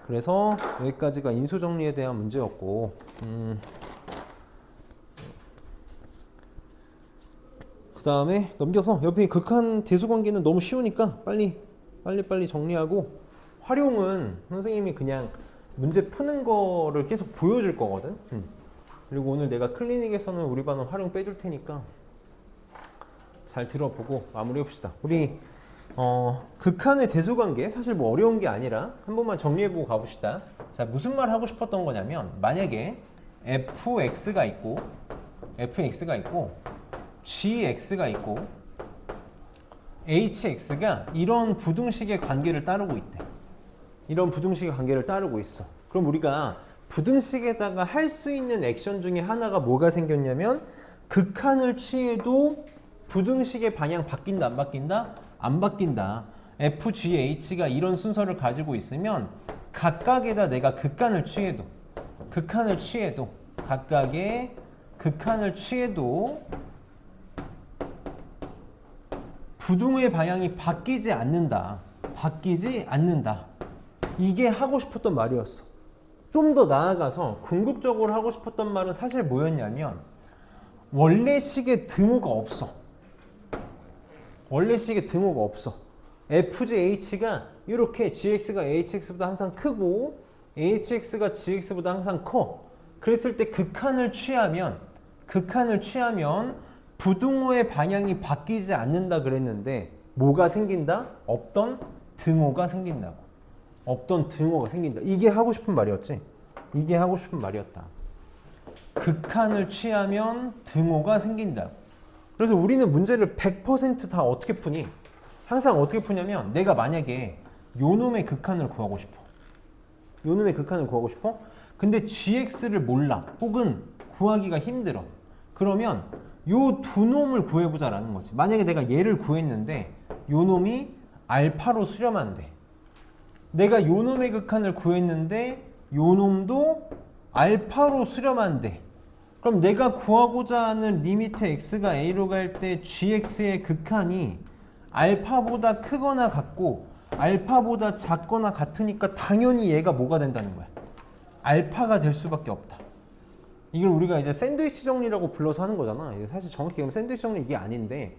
그래서 여기까지가 인수정리에 대한 문제였고 그 다음에 넘겨서 옆에 극한 대수관계는 너무 쉬우니까 빨리 정리하고 활용은 선생님이 그냥 문제 푸는 거를 계속 보여줄 거거든. 그리고 오늘 내가 클리닉에서는 우리 반은 활용 빼줄 테니까 잘 들어보고 마무리해 봅시다. 우리 극한의 대수관계 사실 뭐 어려운 게 아니라 한 번만 정리해보고 가봅시다. 자, 무슨 말 하고 싶었던 거냐면 만약에 fx가 있고 gx가 있고 hx가 이런 부등식의 관계를 따르고 있대. 이런 부등식의 관계를 따르고 있어. 그럼 우리가 부등식에다가 할 수 있는 액션 중에 하나가 뭐가 생겼냐면 극한을 취해도 부등식의 방향 바뀐다 안 바뀐다? 안 바뀐다. f, g, h가 이런 순서를 가지고 있으면 각각에다 내가 극한을 취해도 각각의 극한을 취해도 부등의 방향이 바뀌지 않는다. 이게 하고 싶었던 말이었어. 좀 더 나아가서 궁극적으로 하고 싶었던 말은 사실 뭐였냐면 원래식의 등호가 없어. FGH가 이렇게 GX가 HX보다 항상 크고 HX가 GX보다 항상 커. 그랬을 때 극한을 취하면 부등호의 방향이 바뀌지 않는다 그랬는데 뭐가 생긴다? 없던 등호가 생긴다고. 이게 하고 싶은 말이었지. 극한을 취하면 등호가 생긴다고. 그래서 우리는 문제를 100% 다 어떻게 푸니? 항상 어떻게 푸냐면 내가 만약에 요놈의 극한을 구하고 싶어. 근데 gx를 몰라. 혹은 구하기가 힘들어. 그러면 요 두 놈을 구해보자라는 거지. 만약에 내가 얘를 구했는데 요 놈이 알파로 수렴한 돼. 내가 요 놈의 극한을 구했는데 요 놈도 알파로 수렴한 돼. 그럼 내가 구하고자 하는 리미트 x가 a로 갈 때 gx의 극한이 알파보다 크거나 같고 알파보다 작거나 같으니까 당연히 얘가 뭐가 된다는 거야? 알파가 될 수밖에 없다. 이걸 우리가 이제 샌드위치 정리라고 불러서 하는 거잖아. 사실 정확히 얘기하면 샌드위치 정리 이게 아닌데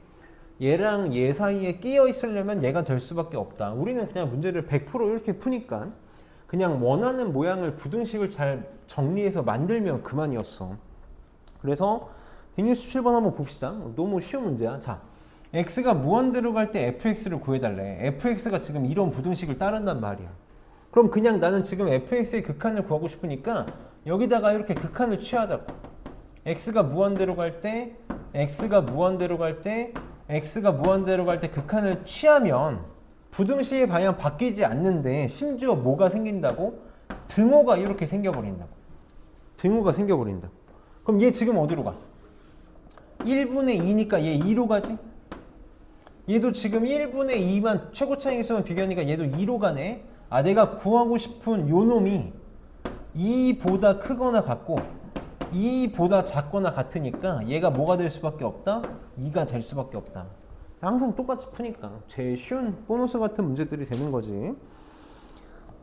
얘랑 얘 사이에 끼어 있으려면 얘가 될 수밖에 없다. 우리는 그냥 문제를 100% 이렇게 푸니까 그냥 원하는 모양을 부등식을 잘 정리해서 만들면 그만이었어. 그래서 167번 한번 봅시다. 너무 쉬운 문제야. 자, x가 무한대로 갈 때 fx를 구해달래. fx가 지금 이런 부등식을 따른단 말이야. 그럼 그냥 나는 지금 fx의 극한을 구하고 싶으니까 여기다가 이렇게 극한을 취하자고. x가 무한대로 갈 때 x가 무한대로 갈 때 극한을 취하면 부등식의 방향 바뀌지 않는데 심지어 뭐가 생긴다고? 등호가 이렇게 생겨버린다고. 등호가 생겨버린다. 그럼 얘 지금 어디로 가? 1분의 2니까 얘 2로 가지? 얘도 지금 1분의 2만 최고 차이수만 비교하니까 얘도 2로 가네. 아, 내가 구하고 싶은 요 놈이 2보다 크거나 같고 2보다 작거나 같으니까 얘가 뭐가 될 수밖에 없다? 2가 될 수밖에 없다. 항상 똑같이 푸니까 제일 쉬운 보너스 같은 문제들이 되는 거지.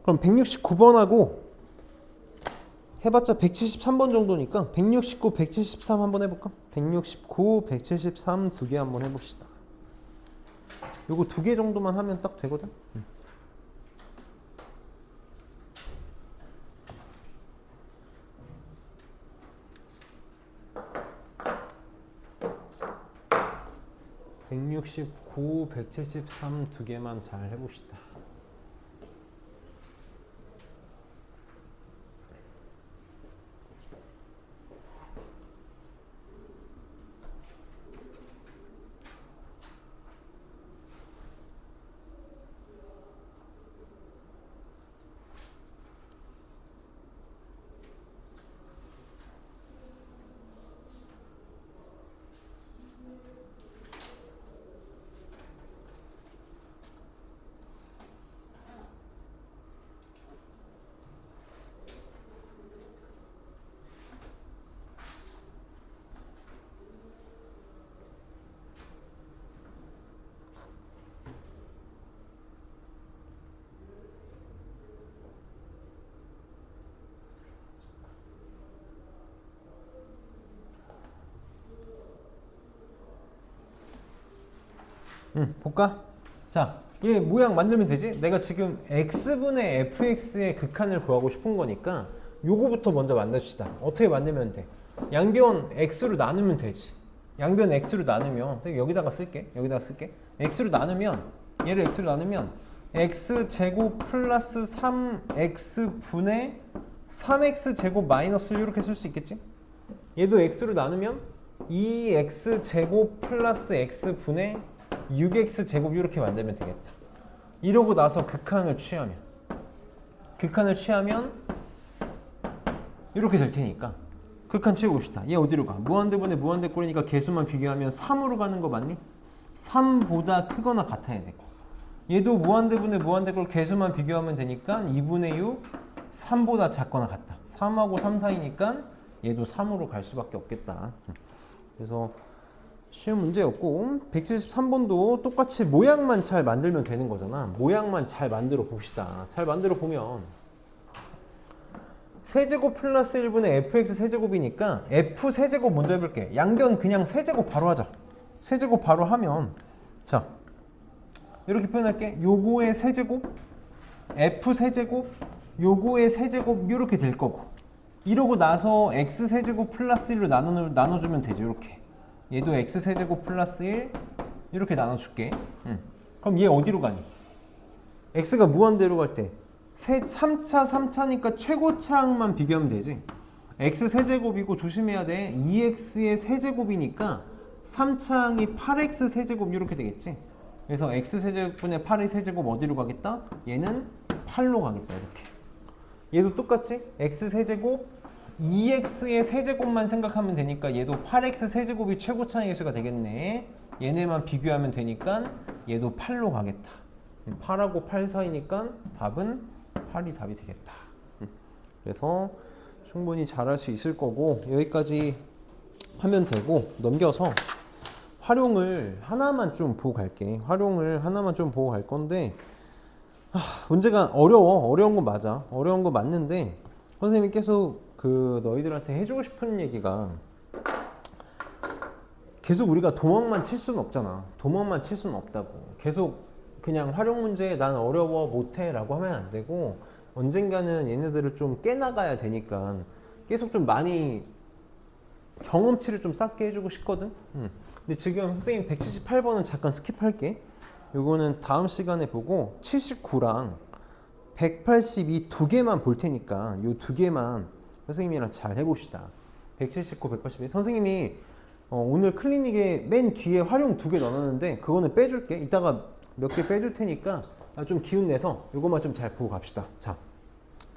그럼 169번하고 해봤자 173번 정도니까 169, 173 한번 해볼까? 169, 173 두 개 한번 해봅시다. 요거 두 개 정도만 하면 딱 되거든? 169, 173 두 개만 잘 해봅시다. 볼까? 자, 얘 모양 만들면 되지? 내가 지금 x분의 fx의 극한을 구하고 싶은 거니까 요거부터 먼저 만듭시다. 어떻게 만들면 돼? 양변 x로 나누면 되지. 양변 x로 나누면 여기다가 쓸게. x로 나누면 얘를 x로 나누면 x제곱 플러스 3x분의 3x제곱 마이너스 이렇게 쓸 수 있겠지? 얘도 x로 나누면 2x제곱 플러스 x분의 6x제곱 이렇게 만들면 되겠다. 이러고 나서 극한을 취하면 이렇게 될 테니까 극한 취해봅시다. 얘 어디로 가? 무한대분의 무한대꼴이니까 개수만 비교하면 3으로 가는 거 맞니? 3보다 크거나 같아야 되고 얘도 무한대분의 무한대꼴 개수만 비교하면 되니까 2분의 6 3보다 작거나 같다. 3하고 3 사이니까 얘도 3으로 갈 수밖에 없겠다. 그래서 쉬운 문제였고 173번도 똑같이 모양만 잘 만들면 되는 거잖아. 모양만 잘 만들어 봅시다. 잘 만들어 보면 세제곱 플러스 1분의 fx 세제곱이니까 f 세제곱 먼저 해볼게. 양변 그냥 세제곱 바로 하자. 세제곱 바로 하면 자 이렇게 표현할게. 요거의 세제곱 f 세제곱 요거의 세제곱 이렇게 될 거고 이러고 나서 x 세제곱 플러스 1로 나눠주면 되죠. 이렇게 얘도 x세제곱 플러스 1 이렇게 나눠줄게. 그럼 얘 어디로 가니? x가 무한대로 갈 때 3차니까 최고차항만 비교하면 되지. x세제곱이고 조심해야 돼. 2x의 세제곱이니까 3차항이 8x 세제곱 이렇게 되겠지. 그래서 x세제곱분의 8의 세제곱 어디로 가겠다? 얘는 8로 가겠다. 이렇게. 얘도 똑같이 x세제곱 2x의 세제곱만 생각하면 되니까 얘도 8x 세제곱이 최고차항의 수가 되겠네. 얘네만 비교하면 되니까 얘도 8로 가겠다. 8하고 8 사이니까 답은 8이 답이 되겠다. 그래서 충분히 잘할 수 있을 거고 여기까지 하면 되고, 넘겨서 활용을 하나만 좀 보고 갈게. 활용을 하나만 좀 보고 갈 건데, 문제가 어려운 거 맞아. 어려운 거 맞는데 선생님이 계속 너희들한테 해주고 싶은 얘기가, 계속 우리가 도망만 칠 수는 없잖아. 도망만 칠 수는 없다고. 계속 그냥 활용 문제 난 어려워 못해 라고 하면 안 되고, 언젠가는 얘네들을 좀 깨나가야 되니까 계속 좀 많이 경험치를 좀 쌓게 해주고 싶거든. 근데 지금 선생님 178번은 잠깐 스킵할게. 요거는 다음 시간에 보고 79랑 182 두 개만 볼 테니까 요 두 개만 선생님이랑 잘 해봅시다. 179, 182. 선생님이 오늘 클리닉에 맨 뒤에 활용 두 개 넣어놨는데 그거는 빼줄게. 이따가 몇 개 빼줄 테니까 좀 기운 내서 요것만 좀 잘 보고 갑시다. 자,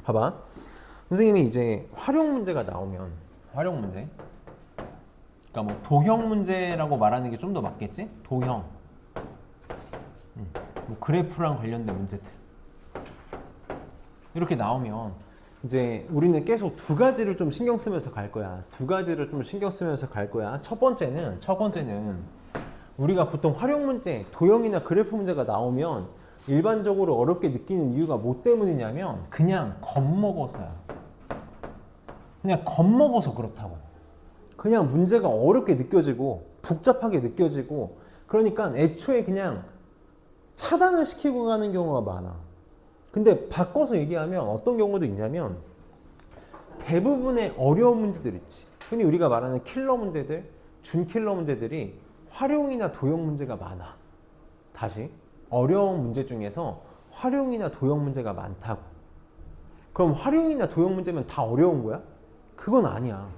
봐봐. 선생님이 이제 활용 문제가 나오면, 활용 문제, 그러니까 뭐 도형 문제라고 말하는 게 좀 더 맞겠지? 도형, 뭐 그래프랑 관련된 문제들 이렇게 나오면 이제 우리는 계속 두 가지를 좀 신경 쓰면서 갈 거야. 두 가지를 좀 신경 쓰면서 갈 거야. 첫 번째는 우리가 보통 활용 문제, 도형이나 그래프 문제가 나오면 일반적으로 어렵게 느끼는 이유가 뭐 때문이냐면 그냥 겁먹어서야. 그냥 겁먹어서 그렇다고. 그냥 문제가 어렵게 느껴지고 복잡하게 느껴지고, 그러니까 애초에 그냥 차단을 시키고 가는 경우가 많아. 근데 바꿔서 얘기하면 어떤 경우도 있냐면, 대부분의 어려운 문제들 있지. 흔히 우리가 말하는 킬러 문제들, 준킬러 문제들이 활용이나 도형 문제가 많아. 다시, 어려운 문제 중에서 활용이나 도형 문제가 많다고. 그럼 활용이나 도형 문제면 다 어려운 거야? 그건 아니야.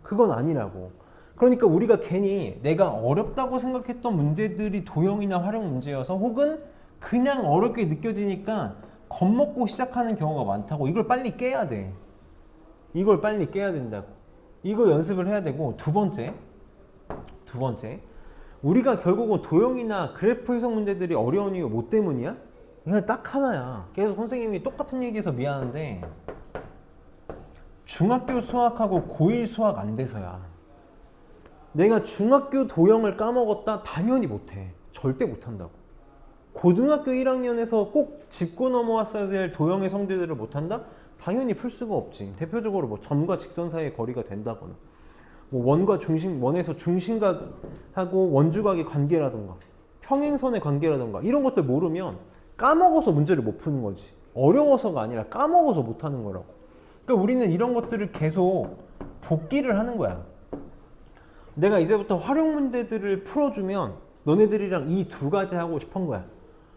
그건 아니라고. 그러니까 우리가 괜히 내가 어렵다고 생각했던 문제들이 도형이나 활용 문제여서, 혹은 그냥 어렵게 느껴지니까 겁먹고 시작하는 경우가 많다고. 이걸 빨리 깨야 돼. 이걸 빨리 깨야 된다고. 이거 연습을 해야 되고, 두 번째, 우리가 결국은 도형이나 그래프 해석 문제들이 어려운 이유 뭐 때문이야? 그냥 딱 하나야. 계속 선생님이 똑같은 얘기해서 미안한데, 중학교 수학하고 고1 수학 안 돼서야. 내가 중학교 도형을 까먹었다? 당연히 못해. 절대 못한다고. 고등학교 1학년에서 꼭 짚고 넘어왔어야 될 도형의 성질들을 못한다? 당연히 풀 수가 없지. 대표적으로 뭐 점과 직선 사이의 거리가 된다거나, 뭐 원에서 중심각하고 원주각의 관계라던가, 평행선의 관계라던가, 이런 것들 모르면 까먹어서 문제를 못 푸는 거지. 어려워서가 아니라 까먹어서 못 하는 거라고. 그러니까 우리는 이런 것들을 계속 복기를 하는 거야. 내가 이제부터 활용 문제들을 풀어주면 너네들이랑 이 두 가지 하고 싶은 거야.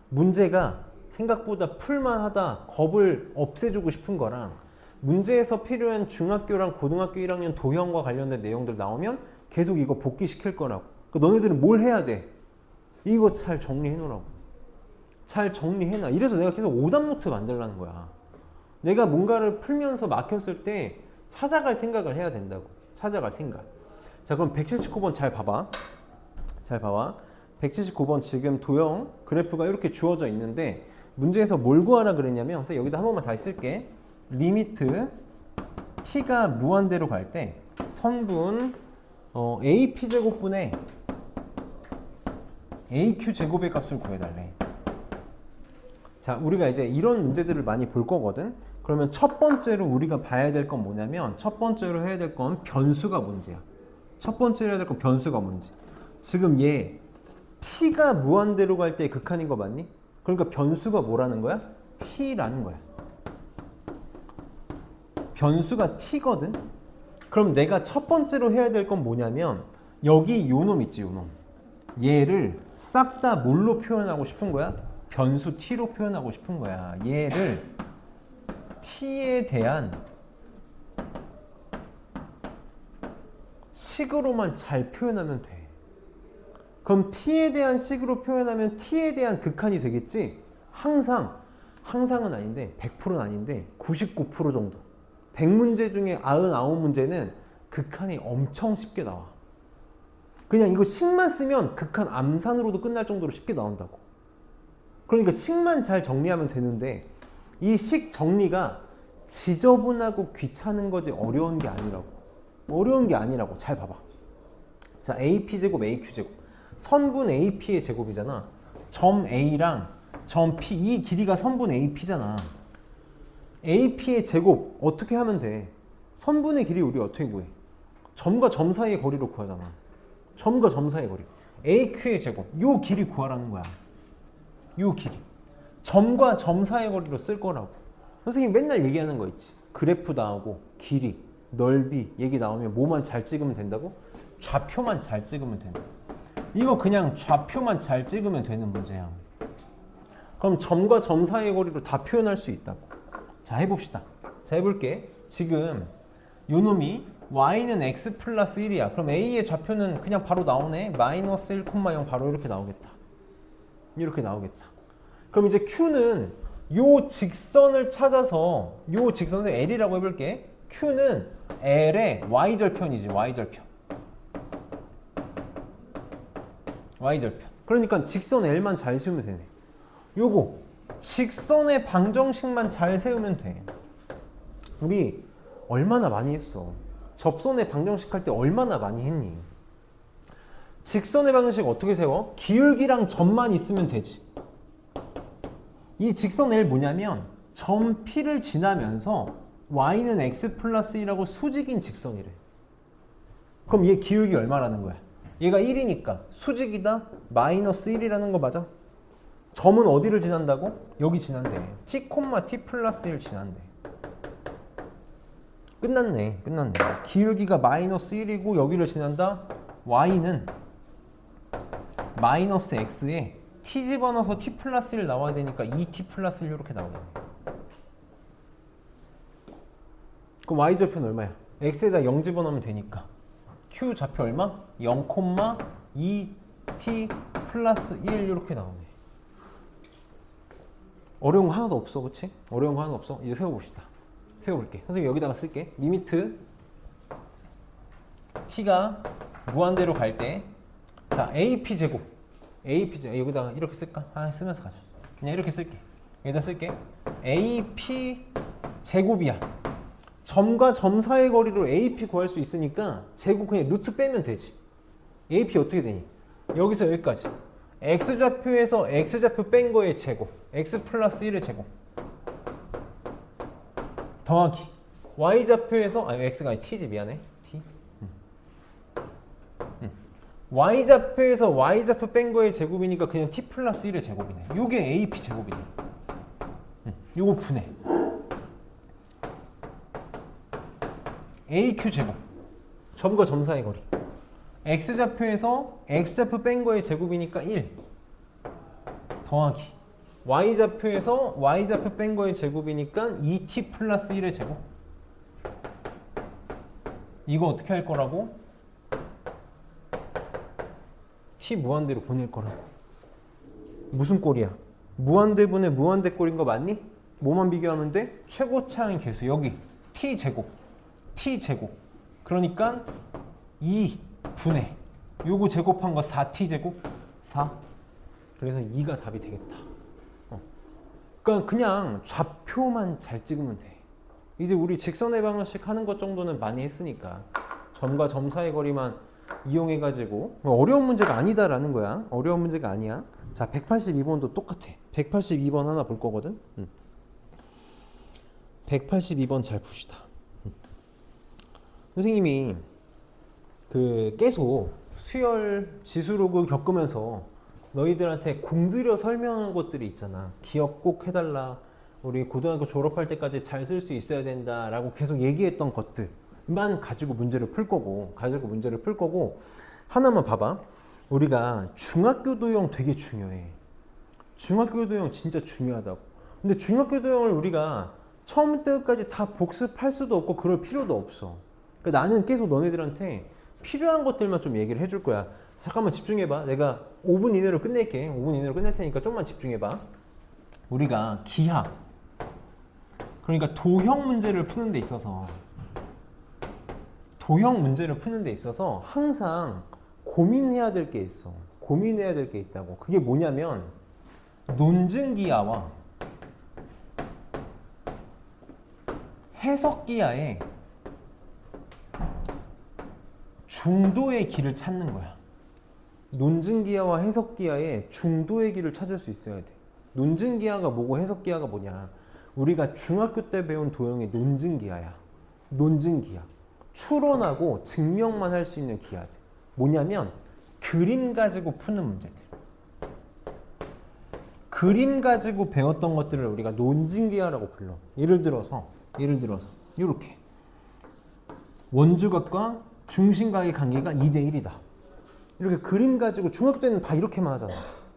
문제가 생각보다 풀만하다, 겁을 없애주고 싶은 거랑, 문제에서 필요한 중학교랑 고등학교 1학년 도형과 관련된 내용들 나오면 계속 이거 복기시킬 거라고. 그러니까 너네들은 뭘 해야 돼? 이거 잘 정리해 놓으라고. 잘 정리해놔. 이래서 내가 계속 오답노트 만들라는 거야. 내가 뭔가를 풀면서 막혔을 때 찾아갈 생각을 해야 된다고. 찾아갈 생각. 자, 그럼 179번 잘 봐봐. 잘 봐봐. 179번 지금 도형 그래프가 이렇게 주어져 있는데, 문제에서 뭘 구하라 그랬냐면, 그래서 여기다 한 번만 다시 쓸게. 리미트 t가 무한대로 갈 때 선분 ap제곱분의 aq제곱의 값을 구해달래. 자, 우리가 이제 이런 문제들을 많이 볼 거거든. 그러면 첫 번째로 우리가 봐야 될 건 뭐냐면, 첫 번째로 해야 될 건 변수가 문제야. 첫 번째로 해야 될 건 변수가 문제. 지금 얘 t가 무한대로 갈 때 극한인 거 맞니? 그러니까 변수가 뭐라는 거야? t라는 거야. 변수가 t거든? 그럼 내가 첫 번째로 해야 될 건 뭐냐면, 여기 요놈 있지, 요놈. 얘를 싹 다 뭘로 표현하고 싶은 거야? 변수 t로 표현하고 싶은 거야. 얘를 t에 대한 식으로만 잘 표현하면 돼. 그럼 t에 대한 식으로 표현하면 t에 대한 극한이 되겠지? 항상은 아닌데, 100%는 아닌데 99% 정도. 100문제 중에 99문제는 극한이 엄청 쉽게 나와. 그냥 이거 식만 쓰면 극한 암산으로도 끝날 정도로 쉽게 나온다고. 그러니까 식만 잘 정리하면 되는데, 이 식 정리가 지저분하고 귀찮은 거지 어려운 게 아니라고. 어려운 게 아니라고. 잘 봐봐. 자, AP제곱, AQ제곱. 선분 AP의 제곱이잖아. 점 A랑 점 P, 이 길이가 선분 AP잖아. AP의 제곱 어떻게 하면 돼? 선분의 길이 우리 어떻게 구해? 점과 점 사이의 거리로 구하잖아. 점과 점 사이의 거리. AQ의 제곱. 요 길이 구하라는 거야. 요 길이. 점과 점 사이의 거리로 쓸 거라고. 선생님 맨날 얘기하는 거 있지. 그래프 나오고 길이, 넓이 얘기 나오면 뭐만 잘 찍으면 된다고? 좌표만 잘 찍으면 된다. 이거 그냥 좌표만 잘 찍으면 되는 문제야. 그럼 점과 점 사이의 거리로 다 표현할 수 있다고. 자, 해봅시다. 자, 해볼게. 지금 요 놈이 y는 x 플러스 1이야. 그럼 a의 좌표는 그냥 바로 나오네. 마이너스 1,0 바로 이렇게 나오겠다. 이렇게 나오겠다. 그럼 이제 q는 요 직선을 찾아서 요 직선을 l이라고 해볼게. q는 l의 y절편이지. y절편. y절편. 그러니까 직선 l만 잘 세우면 되네. 요거 직선의 방정식만 잘 세우면 돼. 우리 얼마나 많이 했어. 접선의 방정식 할 때 얼마나 많이 했니? 직선의 방정식 어떻게 세워? 기울기랑 점만 있으면 되지. 이 직선 L 뭐냐면 점 P를 지나면서 y는 x 플러스 1하고 수직인 직선이래. 그럼 얘 기울기 얼마라는 거야? 얘가 1이니까 수직이다 마이너스 1이라는 거 맞아? 점은 어디를 지난다고? 여기 지난대. t, t 플러스 1 지난대. 끝났네. 끝났네. 기울기가 마이너스 1이고 여기를 지난다. y는 마이너스 x에 t 집어넣어서 t 플러스 1 나와야 되니까 2t 플러스 1 이렇게 나오겠네. 그럼 y좌표는 얼마야? x에다 0 집어넣으면 되니까 q 좌표 얼마? 0,2t 플러스 1 이렇게 나오네. 어려운 거 하나도 없어. 그치? 어려운 거 하나도 없어. 이제 세워봅시다. 세워볼게. 선생님 여기다가 쓸게. 리미트 t가 무한대로 갈 때 자 AP 제곱 여기다가 이렇게 쓸까? 하나 쓰면서 가자. 그냥 이렇게 쓸게. 여기다 쓸게. AP 제곱이야. 점과 점 사이의 거리로 AP 구할 수 있으니까 제곱 그냥 루트 빼면 되지. AP 어떻게 되니? 여기서 여기까지 x좌표에서 x좌표 뺀 거의 제곱 x 플러스 1의 제곱 더하기 y좌표에서 x가 아니 t지 미안해 t y좌표에서 y좌표 뺀 거의 제곱이니까 그냥 t 플러스 1의 제곱이네. 요게 AP 제곱이네. 요거 분해 AQ 제곱 점과 점 사이 거리 x좌표에서 x좌표 뺀 거의 제곱이니까 1 더하기 y좌표에서 y좌표 뺀 거의 제곱이니까 2t 플러스 1의 제곱. 이거 어떻게 할 거라고? t 무한대로 보낼 거라고. 무슨 꼴이야? 무한대분의 무한대 꼴인 거 맞니? 뭐만 비교하면 돼? 최고차항 계수 여기 t 제곱 그러니까 2 분의 요거 제곱한 거 4t 제곱 4. 그래서 2가 답이 되겠다. 그러니까 그냥 좌표만 잘 찍으면 돼. 이제 우리 직선의 방정식 하는 것 정도는 많이 했으니까 점과 점 사이 거리만 이용해가지고 어려운 문제가 아니다라는 거야. 어려운 문제가 아니야. 자, 182번도 똑같아. 182번 하나 볼 거거든. 182번 잘 봅시다. 선생님이 계속 수열 지수로그 겪으면서 너희들한테 공들여 설명한 것들이 있잖아. 기억 꼭 해달라. 우리 고등학교 졸업할 때까지 잘 쓸 수 있어야 된다라고 계속 얘기했던 것들만 가지고 문제를 풀 거고, 하나만 봐봐. 우리가 중학교 도형 되게 중요해. 중학교 도형 진짜 중요하다고. 근데 중학교 도형을 우리가 처음부터 끝까지 다 복습할 수도 없고 그럴 필요도 없어. 그러니까 나는 계속 너네들한테 필요한 것들만 좀 얘기를 해줄 거야. 잠깐만 집중해봐. 내가 5분 이내로 끝낼게. 5분 이내로 끝낼 테니까 좀만 집중해봐. 우리가 기하, 그러니까 도형 문제를 푸는 데 있어서 항상 고민해야 될 게 있어. 고민해야 될 게 있다고. 그게 뭐냐면 논증기하와 해석기하의 중도의 길을 찾는 거야. 논증기하와 해석기하의 중도의 길을 찾을 수 있어야 돼. 논증기하가 뭐고 해석기하가 뭐냐. 우리가 중학교 때 배운 도형이 논증기하야. 논증기하. 추론하고 증명만 할 수 있는 기하들. 뭐냐면 그림 가지고 푸는 문제들. 그림 가지고 배웠던 것들을 우리가 논증기하라고 불러. 예를 들어서 이렇게 원주각과 중심각의 관계가 2대1이다. 이렇게 그림 가지고 중학교 때는 다 이렇게만 하잖아.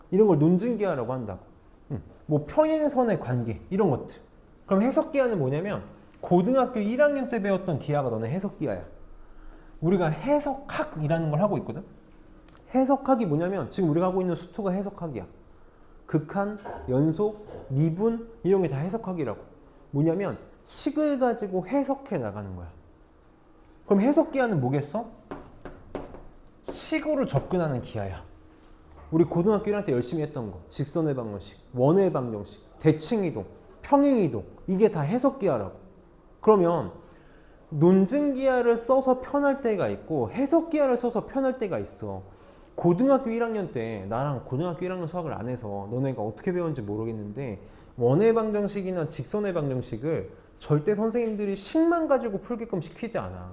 이런 걸 논증기하라고 한다고. 뭐 평행선의 관계 이런 것들. 그럼 해석기하는 뭐냐면 고등학교 1학년 때 배웠던 기하가 너네 해석기하야. 우리가 해석학이라는 걸 하고 있거든. 해석학이 뭐냐면 지금 우리가 하고 있는 수투가 해석학이야. 극한, 연속, 미분 이런 게 다 해석학이라고. 뭐냐면 식을 가지고 해석해 나가는 거야. 그럼 해석기하는 뭐겠어? 식으로 접근하는 기하야. 우리 고등학교 1학년 때 열심히 했던 거. 직선의 방정식, 원의 방정식, 대칭이동, 평행이동 이게 다 해석기하라고. 그러면 논증기하를 써서 편할 때가 있고 해석기하를 써서 편할 때가 있어. 고등학교 1학년 때 나랑 고등학교 1학년 수학을 안 해서 너네가 어떻게 배웠는지 모르겠는데 원의 방정식이나 직선의 방정식을 절대 선생님들이 식만 가지고 풀게끔 시키지 않아.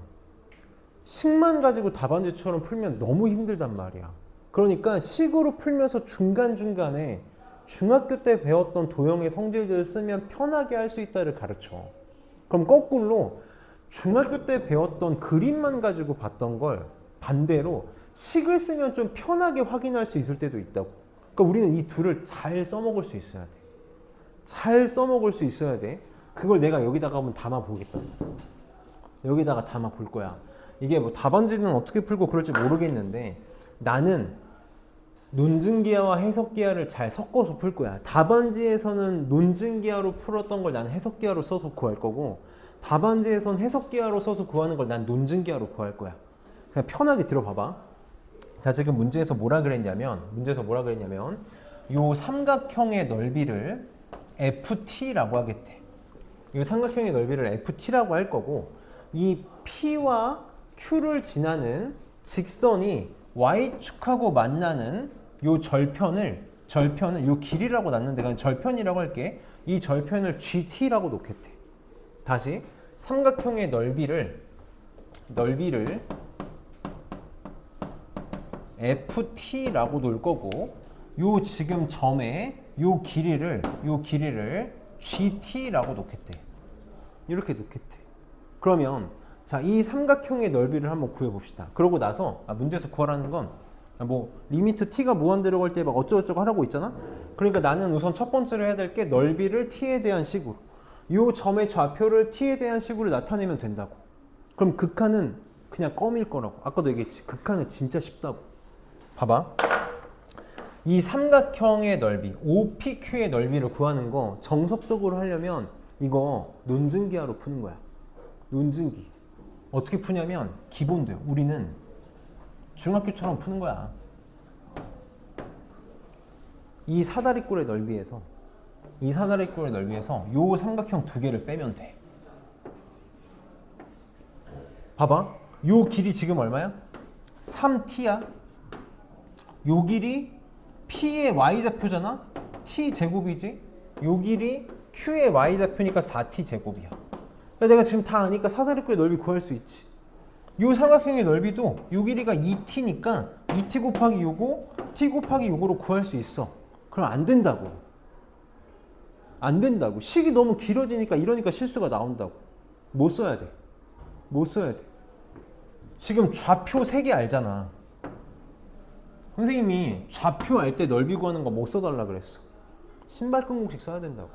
식만 가지고 답안지처럼 풀면 너무 힘들단 말이야. 그러니까 식으로 풀면서 중간중간에 중학교 때 배웠던 도형의 성질들을 쓰면 편하게 할 수 있다를 가르쳐. 그럼 거꾸로 중학교 때 배웠던 그림만 가지고 봤던 걸 반대로 식을 쓰면 좀 편하게 확인할 수 있을 때도 있다고. 그러니까 우리는 이 둘을 잘 써먹을 수 있어야 돼. 잘 써먹을 수 있어야 돼. 그걸 내가 여기다가 한번 담아 보겠다. 여기다가 담아 볼 거야. 이게 뭐 답안지는 어떻게 풀고 그럴지 모르겠는데 나는 논증기하와 해석기하를 잘 섞어서 풀 거야. 답안지에서는 논증기하로 풀었던 걸 난 해석기하로 써서 구할 거고 답안지에선 해석기하로 써서 구하는 걸 난 논증기하로 구할 거야. 그냥 편하게 들어봐봐. 자, 지금 문제에서 뭐라 그랬냐면 요 삼각형의 넓이를 FT라고 하겠대. 이 삼각형의 넓이를 FT라고 할 거고 이 P와 Q를 지나는 직선이 Y축하고 만나는 요 절편을 요 길이라고 놨는데 그냥 절편이라고 할게. 이 절편을 GT라고 놓겠대. 다시 삼각형의 넓이를 FT라고 놓을 거고 요 지금 점에 요 길이를 GT라고 놓겠대. 이렇게 놓겠대. 그러면 자, 이 삼각형의 넓이를 한번 구해봅시다. 그러고 나서 문제에서 구하라는 건 뭐 리미트 t가 무한대로 갈 때 막 어쩌고저쩌고 하라고 있잖아. 그러니까 나는 우선 첫 번째로 해야 될 게 넓이를 t에 대한 식으로 요 점의 좌표를 t에 대한 식으로 나타내면 된다고. 그럼 극한은 그냥 껌일 거라고. 아까도 얘기했지. 극한은 진짜 쉽다고. 봐봐. 이 삼각형의 넓이 OPQ의 넓이를 구하는 거 정석적으로 하려면 이거 논증기하로 푸는 거야. 논증기. 어떻게 푸냐면 기본도요. 우리는 중학교처럼 푸는 거야. 이 사다리꼴의 넓이에서 요 삼각형 두 개를 빼면 돼. 봐봐. 요 길이 지금 얼마야? 3t야. 요 길이 P의 Y좌표잖아? T제곱이지? 요 길이 Q의 Y좌표니까 4T제곱이야. 그러니까 내가 지금 다 아니까 사다리꼴의 넓이 구할 수 있지. 요 삼각형의 넓이도 요 길이가 2T니까 2T 곱하기 요거, T 곱하기 요거로 구할 수 있어. 그럼 안 된다고. 안 된다고. 식이 너무 길어지니까 이러니까 실수가 나온다고. 못 써야 돼. 지금 좌표 3개 알잖아. 선생님이 좌표 알 때 넓이 구하는 거 못 써달라 그랬어. 신발끈 공식 써야 된다고.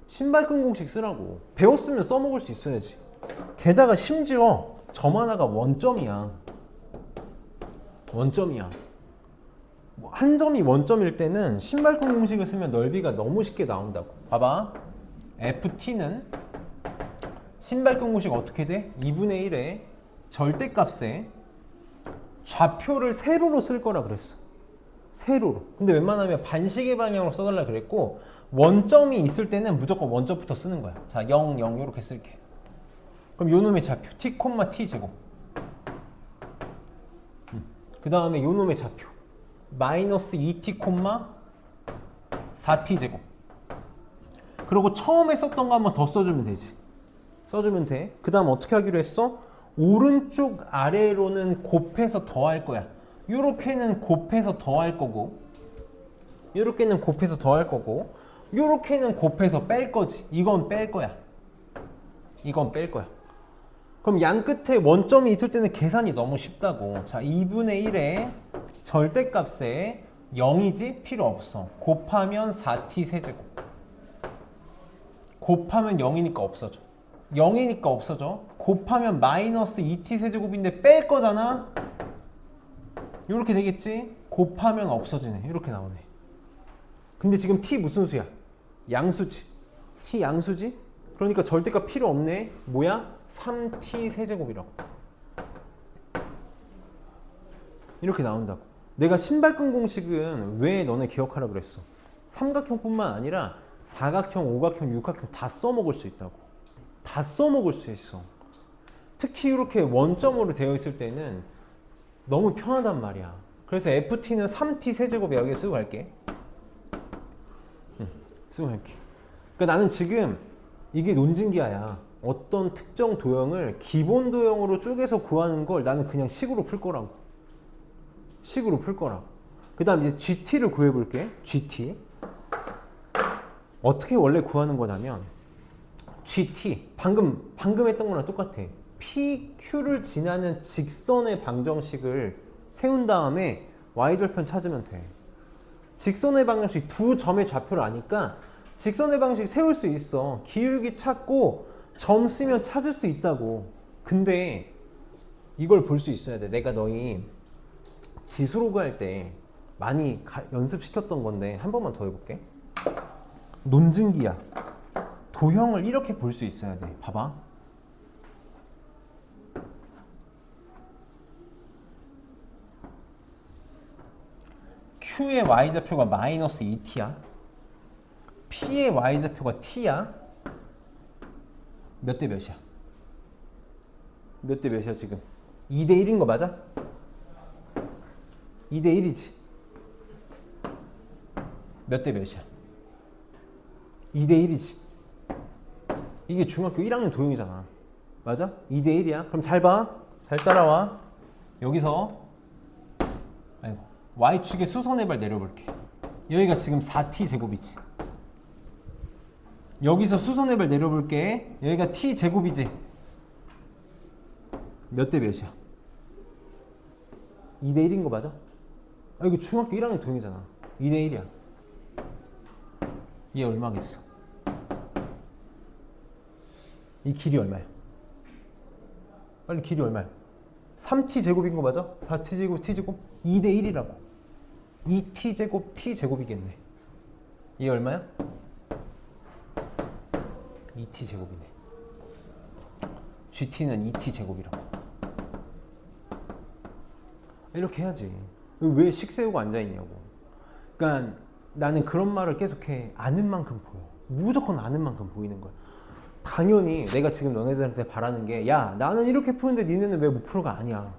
신발끈 공식 쓰라고. 배웠으면 써먹을 수 있어야지. 게다가 심지어 점 하나가 원점이야. 한 점이 원점일 때는 신발끈 공식을 쓰면 넓이가 너무 쉽게 나온다고. 봐봐. FT는 신발끈 공식 어떻게 돼? 2분의 1의 절대값에 좌표를 세로로 쓸 거라 그랬어. 세로로. 근데 웬만하면 반시계 방향으로 써달라 그랬고 원점이 있을 때는 무조건 원점부터 쓰는 거야. 자, 0, 0 이렇게 쓸게. 그럼 요 놈의 좌표 t, t 제곱. 그 다음에 요놈의 좌표 마이너스 2t, 4t 제곱. 그리고 처음에 썼던 거 한번 더 써주면 되지. 써주면 돼. 그 다음 어떻게 하기로 했어? 오른쪽 아래로는 곱해서 더할 거야. 요렇게는 곱해서 더할 거고, 요렇게는 곱해서 더할 거고, 요렇게는 곱해서 뺄 거지. 이건 뺄 거야. 이건 뺄 거야. 그럼 양 끝에 원점이 있을 때는 계산이 너무 쉽다고. 자, 2분의 1의 절대값에 0이지? 필요 없어. 곱하면 4t 세제곱. 곱하면 0이니까 없어져. 0이니까 없어져. 곱하면 마이너스 2t 세제곱인데 뺄 거잖아? 이렇게 되겠지? 곱하면 없어지네. 이렇게 나오네. 근데 지금 t 무슨 수야? 양수지. t 양수지? 그러니까 절대값 필요 없네. 뭐야? 3t 세제곱이라고. 이렇게 나온다고. 내가 신발끈 공식은 왜 너네 기억하라 그랬어? 삼각형뿐만 아니라 사각형, 오각형, 육각형 다 써먹을 수 있다고. 다 써먹을 수 있어. 특히 이렇게 원점으로 되어 있을 때는 너무 편하단 말이야. 그래서 ft는 3t 세제곱 여기에 쓰고 갈게. 쓰고 갈게. 그러니까 나는 지금 이게 논증기하야. 어떤 특정 도형을 기본 도형으로 쪼개서 구하는 걸 나는 그냥 식으로 풀 거라고. 식으로 풀 거라고. 그 다음 이제 GT를 구해볼게. GT. 어떻게 원래 구하는 거냐면 GT. 방금 했던 거랑 똑같아. PQ를 지나는 직선의 방정식을 세운 다음에 Y절편 찾으면 돼. 직선의 방정식 두 점의 좌표를 아니까 직선의 방정식 세울 수 있어. 기울기 찾고 점 쓰면 찾을 수 있다고. 근데 이걸 볼 수 있어야 돼. 내가 너희 지수로그 할 때 많이 연습시켰던 건데 한 번만 더 해볼게. 논증기야. 도형을 이렇게 볼 수 있어야 돼. 봐봐. Q의 Y좌표가 마이너스 2t야. P의 Y좌표가 t야. 몇 대 몇이야? 몇 대 몇이야 지금? 2대 1인 거 맞아? 2대 1이지. 몇 대 몇이야? 2대 1이지. 이게 중학교 1학년 도형이잖아. 맞아? 2대 1이야. 그럼 잘 봐. 잘 따라와. 여기서 Y축의 수선해발 내려볼게. 여기가 지금 4t 제곱이지. 여기서 수선해발 내려볼게. 여기가 t 제곱이지. 몇 대 몇이야? 2대 1인 거 맞아? 이거 중학교 1학년 도형이잖아. 2대 1이야. 얘 얼마겠어? 이 길이 얼마야? 빨리 길이 얼마야? 3t 제곱인 거 맞아? 4t 제곱, t 제곱? 2대 1이라고. 2t 제곱, t 제곱이겠네. 얘 얼마야? 2t 제곱이네. GT는 2t 제곱이라고. 이렇게 해야지. 왜 식 세우고 앉아있냐고. 그러니까 나는 그런 말을 계속해. 아는 만큼 보여. 무조건 아는 만큼 보이는 거야. 당연히 내가 지금 너네들한테 바라는 게, 야, 나는 이렇게 푸는데 니네는 왜 못 풀어가? 아니야.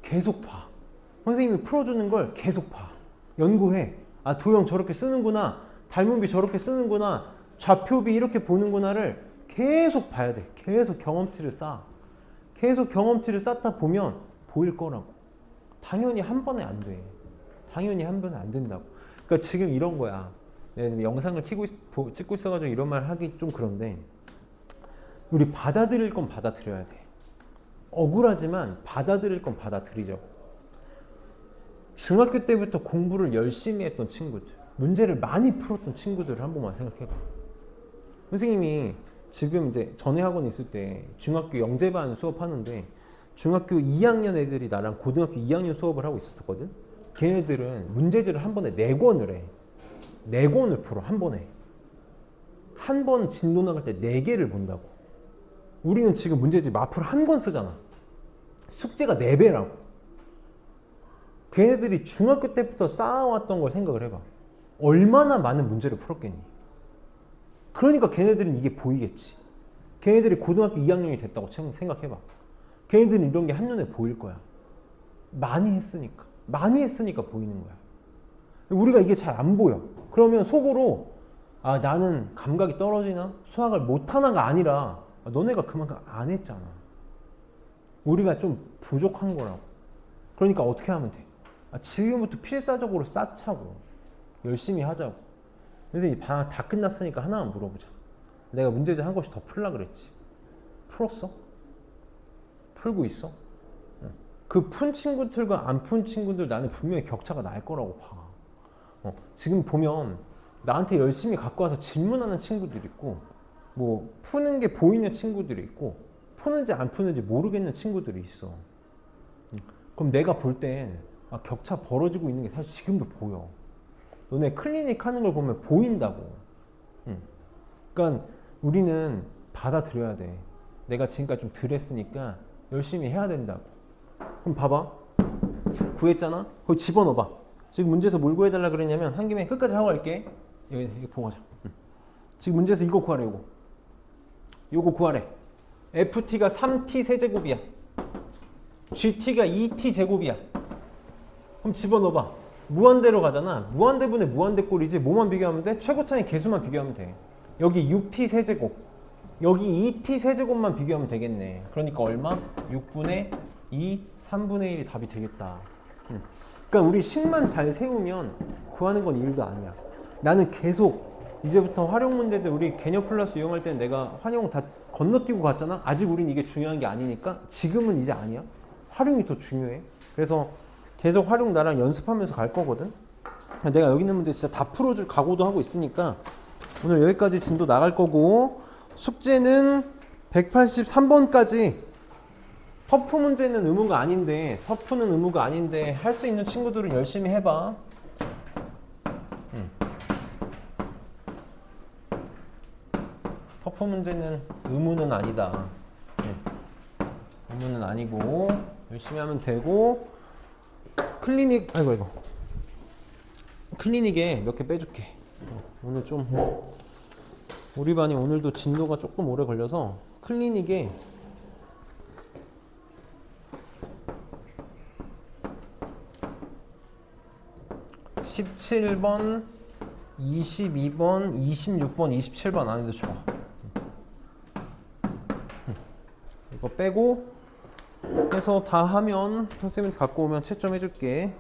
계속 봐. 선생님이 풀어주는 걸 계속 봐. 연구해. 아, 도형 저렇게 쓰는구나. 닮은비 저렇게 쓰는구나. 좌표비 이렇게 보는구나를 계속 봐야 돼. 계속 경험치를 쌓아. 계속 경험치를 쌓다 보면 보일 거라고. 당연히 한 번에 안 돼. 당연히 한 번에 안 된다고. 그러니까 지금 이런 거야. 내가 지금 영상을 찍고 있어가지고 이런 말 하기 좀 그런데, 우리 받아들일 건 받아들여야 돼. 억울하지만 받아들일 건 받아들이죠. 중학교 때부터 공부를 열심히 했던 친구들, 문제를 많이 풀었던 친구들을 한 번만 생각해봐. 선생님이 지금 이제 전에 학원 있을 때 중학교 영재반 수업하는데, 중학교 2학년 애들이 나랑 고등학교 2학년 수업을 하고 있었거든. 걔네들은 문제지를 한 번에 4권을 해. 4권을 풀어, 한 번에. 한 번 진도 나갈 때 4개를 본다고. 우리는 지금 문제지 마풀 한 권 쓰잖아. 숙제가 4배라고. 걔네들이 중학교 때부터 쌓아왔던 걸 생각을 해봐. 얼마나 많은 문제를 풀었겠니? 그러니까 걔네들은 이게 보이겠지. 걔네들이 고등학교 2학년이 됐다고 생각해봐. 걔네들은 이런 게 한눈에 보일 거야. 많이 했으니까 보이는 거야. 우리가 이게 잘 안 보여. 그러면 속으로 아 나는 감각이 떨어지나? 수학을 못하나가 아니라 너네가 그만큼 안 했잖아. 우리가 좀 부족한 거라고. 그러니까 어떻게 하면 돼? 지금부터 필사적으로 쌓자고. 열심히 하자고. 선생님 방학 다 끝났으니까 하나만 물어보자. 내가 문제집 한 곳이 더 풀라 그랬지. 풀었어? 풀고 있어? 그 푼 친구들과 안 푼 친구들 나는 분명히 격차가 날 거라고 봐. 지금 보면 나한테 열심히 갖고 와서 질문하는 친구들이 있고 뭐 푸는 게 보이는 친구들이 있고 푸는지 안 푸는지 모르겠는 친구들이 있어. 그럼 내가 볼 땐 격차 벌어지고 있는 게 사실 지금도 보여. 너네 클리닉 하는 걸 보면 보인다고. 그러니까 우리는 받아들여야 돼. 내가 지금까지 좀 덜 했으니까 열심히 해야 된다고. 그럼 봐봐. 구했잖아? 거기 집어넣어봐. 지금 문제에서 뭘 구해달라 그랬냐면 한 김에 끝까지 하고 갈게. 여기 보고 가자. 지금 문제에서 이거 구하래. 요거 구하래. FT가 3t 세제곱이야. GT가 2t 제곱이야. 그럼 집어넣어봐. 무한대로 가잖아. 무한대분의 무한대 꼴이지. 뭐만 비교하면 돼? 최고차의 개수만 비교하면 돼. 여기 6t 세제곱, 여기 2t 세제곱만 비교하면 되겠네. 그러니까 얼마? 6분의 2, 3분의 1이 답이 되겠다. 그러니까 우리 식만 잘 세우면 구하는 건 일도 아니야. 나는 계속 이제부터 활용 문제들 우리 개념 플러스 이용할 때는 내가 활용 다 건너뛰고 갔잖아. 아직 우린 이게 중요한 게 아니니까 지금은 이제 아니야. 활용이 더 중요해. 그래서 계속 활용 나랑 연습하면서 갈 거거든. 내가 여기 있는 문제 진짜 다 풀어줄 각오도 하고 있으니까 오늘 여기까지 진도 나갈 거고 숙제는 183번까지 터프 문제는 의무가 아닌데 터프는 의무가 아닌데 할 수 있는 친구들은 열심히 해봐. 터프 문제는 의무는 아니다. 의무는 아니고 열심히 하면 되고 클리닉 클리닉에 몇 개 빼줄게. 오늘 좀 우리 반이 오늘도 진도가 조금 오래 걸려서 클리닉에 (17번) (22번) (26번) (27번) 안에도 줘. 이거 빼고 해서 다 하면 선생님한테 갖고 오면 채점 해줄게.